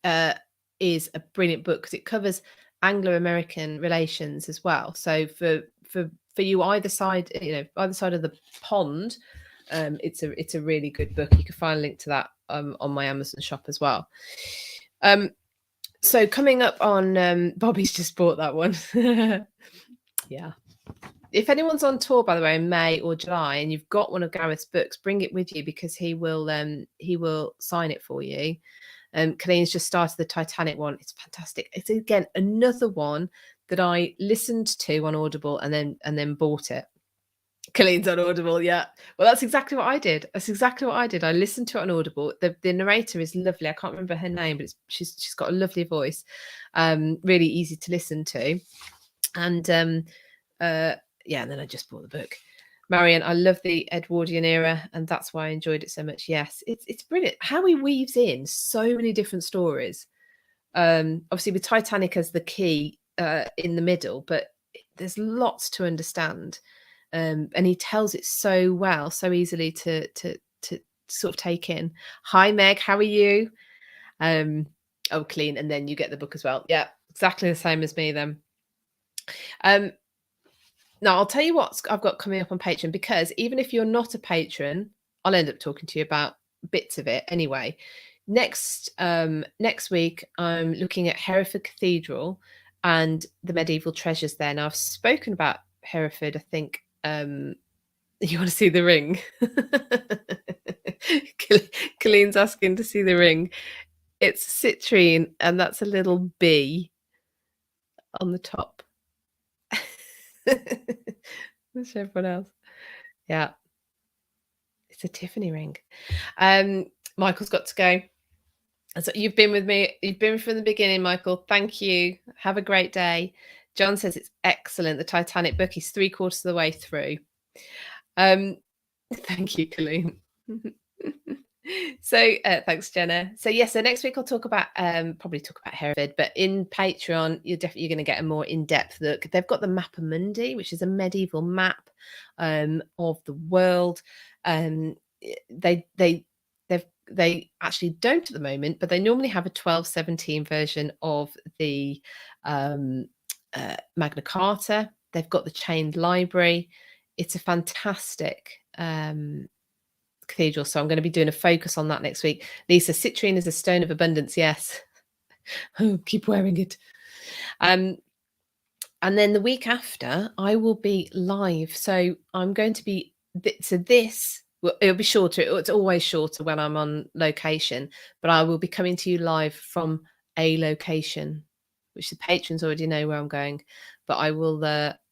is a brilliant book, because it covers Anglo-American relations as well. So for you, either side of the pond, it's a really good book. You can find a link to that on my Amazon shop as well. So coming up on Bobby's just bought that one. Yeah. If anyone's on tour, by the way, in May or July, and you've got one of Gareth's books, bring it with you, because he will sign it for you. Colleen's just started the Titanic one. It's fantastic. It's, again, another one that I listened to on Audible and then bought it. Colleen's on Audible, yeah. Well, that's exactly what I did. I listened to it on Audible. The narrator is lovely. I can't remember her name, but she's got a lovely voice. Really easy to listen to. And and then I just bought the book. Marion, I love the Edwardian era, and that's why I enjoyed it so much. Yes, it's brilliant how he weaves in so many different stories. Obviously with Titanic as the key in the middle, but there's lots to understand. And he tells it so well, so easily to sort of take in. Hi Meg, how are you? Clean, and then you get the book as well. Yeah, exactly the same as me then. Now I'll tell you what I've got coming up on Patreon, because even if you're not a patron, I'll end up talking to you about bits of it anyway. Next week, I'm looking at Hereford Cathedral and the medieval treasures there. Now I've spoken about Hereford, I think. You want to see the ring? Colleen's asking to see the ring. It's citrine, and that's a little bee on the top. That's everyone else. Yeah, it's a Tiffany ring. Michael's got to go. So you've been with me. You've been from the beginning, Michael. Thank you. Have a great day. John says it's excellent. The Titanic book is 3/4 of the way through. Thank you, Colleen. So thanks, Jenna. So so next week I'll talk about probably talk about Hereford, but in Patreon you're going to get a more in-depth look. They've got the Mappa Mundi, which is a medieval map of the world. They actually don't at the moment, but they normally have a 1217 version of the Magna Carta. They've got the chained library. It's a fantastic cathedral, so I'm going to be doing a focus on that next week. Lisa, citrine is a stone of abundance. Yes. Oh, keep wearing it. And then the week after I will be live, so I'm going to be this Well, it'll be shorter. It's always shorter when I'm on location, but I will be coming to you live from a location, which the patrons already know where I'm going. But I will.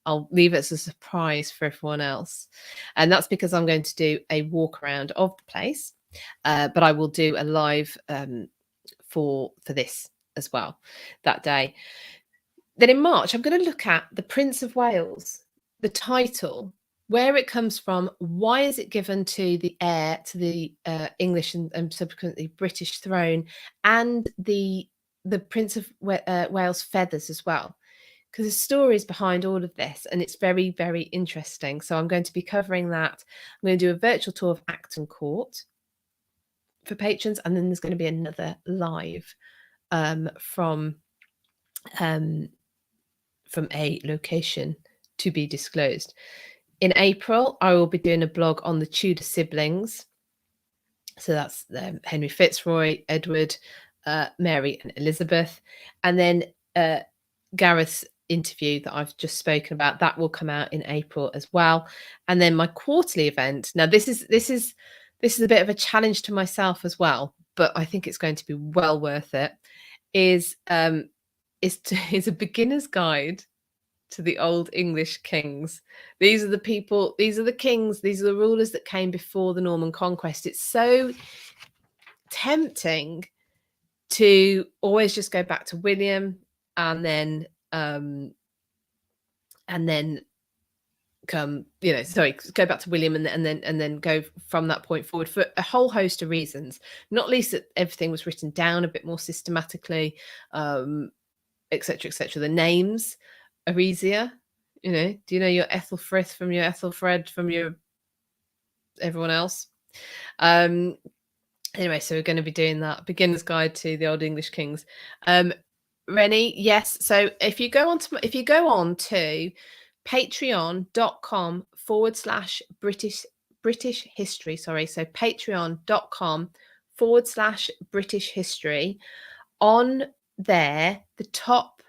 I'll leave it as a surprise for everyone else, and that's because I'm going to do a walk around of the place. But I will do a live for this as well that day. Then in March, I'm going to look at the Prince of Wales, the title, where it comes from, why is it given to the heir to the English and subsequently British throne, and the Prince of Wales feathers as well, because there's stories behind all of this, and it's very, very interesting. So I'm going to be covering that. I'm going to do a virtual tour of Acton Court for patrons, and then there's going to be another live from a location to be disclosed. In April, I will be doing a blog on the Tudor siblings. So that's Henry Fitzroy, Edward, Mary and Elizabeth. And then Gareth's interview that I've just spoken about, that will come out in April as well. And then my quarterly event. Now this is a bit of a challenge to myself as well, but I think it's going to be well worth it. Is a beginner's guide to the Old English kings. These are the people, these are the kings, these are the rulers that came before the Norman conquest. It's so tempting to always just go back to William and then go back to William and then go from that point forward for a whole host of reasons, not least that everything was written down a bit more systematically, etc. The names are easier. Do you know your Ethelfrith from your Ethelfred from your everyone else? Anyway, so we're going to be doing that beginner's guide to the Old English kings. Rennie, yes. So if you go on to patreon.com/British history. Sorry, so patreon.com/British history. On there, the top,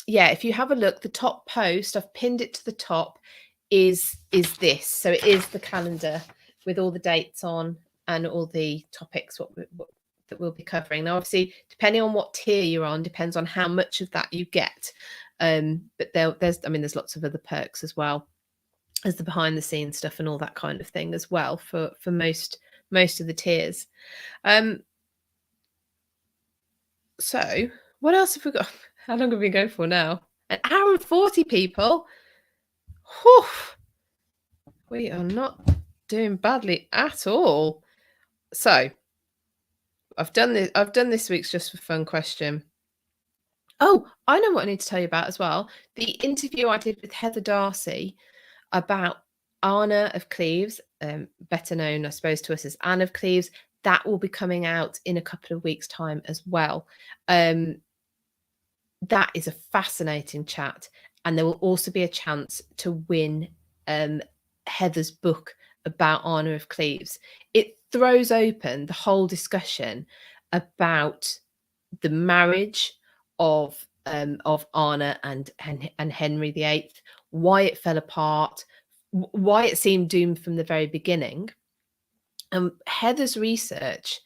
if you have a look, the top post, I've pinned it to the top, is this. So it is the calendar with all the dates on and all the topics that we'll be covering. Now, obviously, depending on what tier you're on, depends on how much of that you get. But there's lots of other perks as well as the behind the scenes stuff and all that kind of thing as well for most of the tiers. So what else have we got? How long have we go for now? 1 hour and 40, people. Whew. We are not doing badly at all. So I've done this week's Just for Fun question. Oh, I know what I need to tell you about as well. The interview I did with Heather Darcy about Anne of Cleves, better known, I suppose, to us as Anne of Cleves, that will be coming out in a couple of weeks' time as well. That is a fascinating chat, and there will also be a chance to win Heather's book about Anne of Cleves. It throws open the whole discussion about the marriage of Anne and Henry VIII, why it fell apart, why it seemed doomed from the very beginning. Heather's research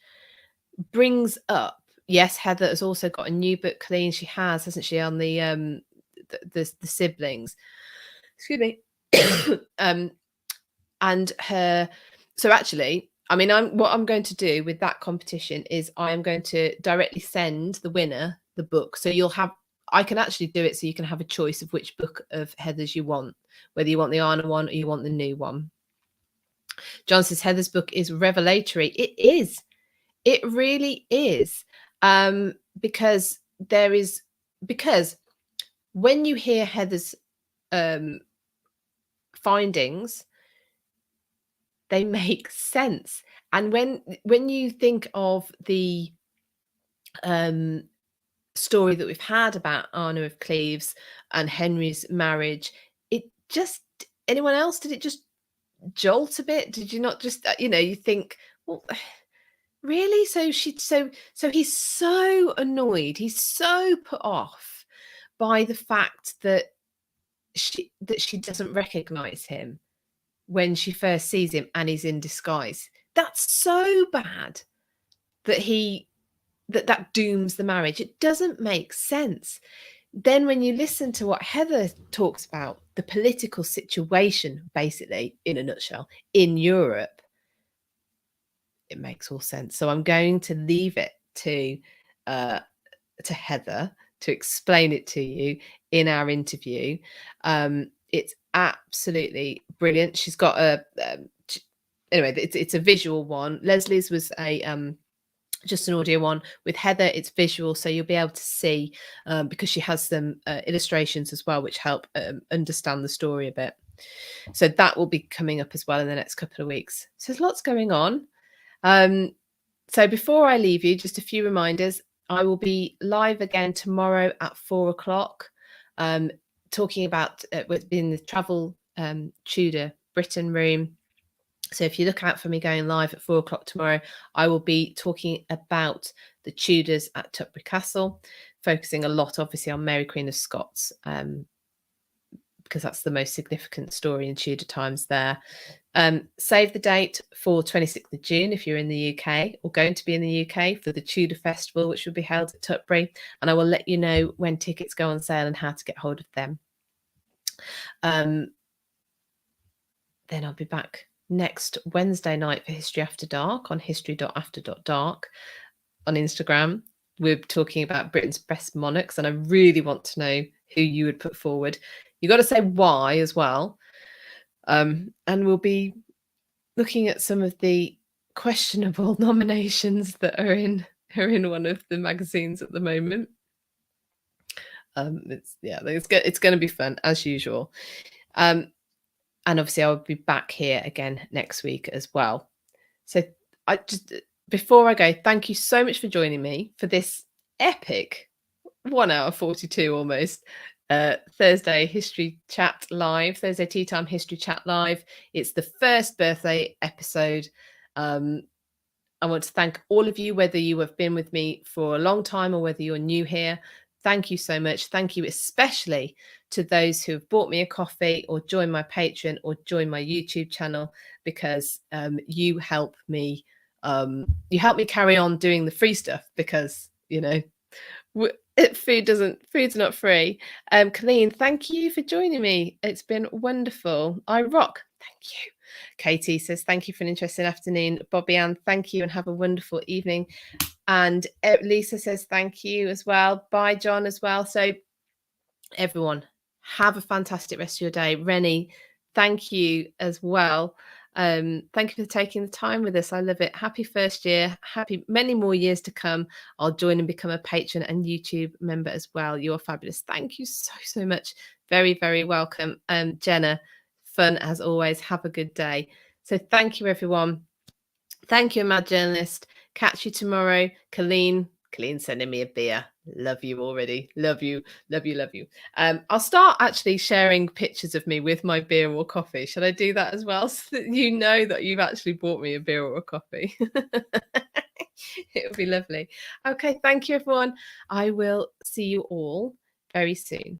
brings up, yes, Heather has also got a new book, Colleen, she has, hasn't she, on the siblings. Excuse me. And her, so actually, what I'm going to do with that competition is I am going to directly send the winner the book. So I can actually do it so you can have a choice of which book of Heather's you want, whether you want the Anna one or you want the new one. John says Heather's book is revelatory. It is. It really is. Because when you hear Heather's findings, they make sense. And when you think of the story that we've had about Anne of Cleves and Henry's marriage, it just, anyone else, did it just jolt a bit? Did you not just, you think, well, really? So he's so annoyed, he's so put off by the fact that she doesn't recognize him. when she first sees him and he's in disguise. That's so bad that that dooms the marriage. It doesn't make sense. Then when you listen to what Heather talks about, the political situation, basically, in a nutshell, in Europe, it makes all sense. So I'm going to leave it to Heather to explain it to you in our interview. It's absolutely brilliant. She's got anyway, it's a visual one. Leslie's was a just an audio one. With Heather, it's visual, so you'll be able to see, because she has some illustrations as well, which help understand the story a bit. So that will be coming up as well in the next couple of weeks. So there's lots going on. So before I leave you, just a few reminders. I will be live again tomorrow at 4 o'clock, talking about in the Travel Tudor Britain room. So if you look out for me going live at 4 o'clock tomorrow, I will be talking about the Tudors at Tuppert Castle, focusing a lot, obviously, on Mary Queen of Scots, because that's the most significant story in Tudor times there. Save the date for 26th of June if you're in the UK or going to be in the UK for the Tudor Festival, which will be held at Tuppert. And I will let you know when tickets go on sale and how to get hold of them. Then I'll be back next Wednesday night for History After Dark on history.after.dark on Instagram. We're talking about Britain's best monarchs, and I really want to know who you would put forward. You got to say why as well. And we'll be looking at some of the questionable nominations that are in one of the magazines at the moment. It's going to be fun as usual. And obviously I will be back here again next week as well. So before I go, thank you so much for joining me for this epic 1 hour 42 almost Thursday History Chat Live, Thursday Tea Time History Chat Live. It's the first birthday episode. I want to thank all of you, whether you have been with me for a long time or whether you're new here. Thank you so much. Thank you especially to those who have bought me a coffee or joined my Patreon or joined my YouTube channel, because you help me carry on doing the free stuff, because food's not free. Colleen, thank you for joining me. It's been wonderful. I rock. Thank you. Katie says thank you for an interesting afternoon. Bobby Ann, thank you and have a wonderful evening. And Lisa says thank you as well. Bye, John, as well. So everyone, have a fantastic rest of your day. Rennie, thank you as well. Thank you for taking the time with us. I love it. Happy first year. Happy many more years to come. I'll join and become a patron and YouTube member as well. You're fabulous. Thank you so much. Very, very welcome. Jenna, fun as always. Have a good day. So thank you, everyone. Thank you, Mad Journalist. Catch you tomorrow. Colleen sending me a beer. Love you already. Love you. I'll start actually sharing pictures of me with my beer or coffee. Should I do that as well, so that you know that you've actually bought me a beer or a coffee? It would be lovely. Okay, thank you, everyone. I will see you all very soon.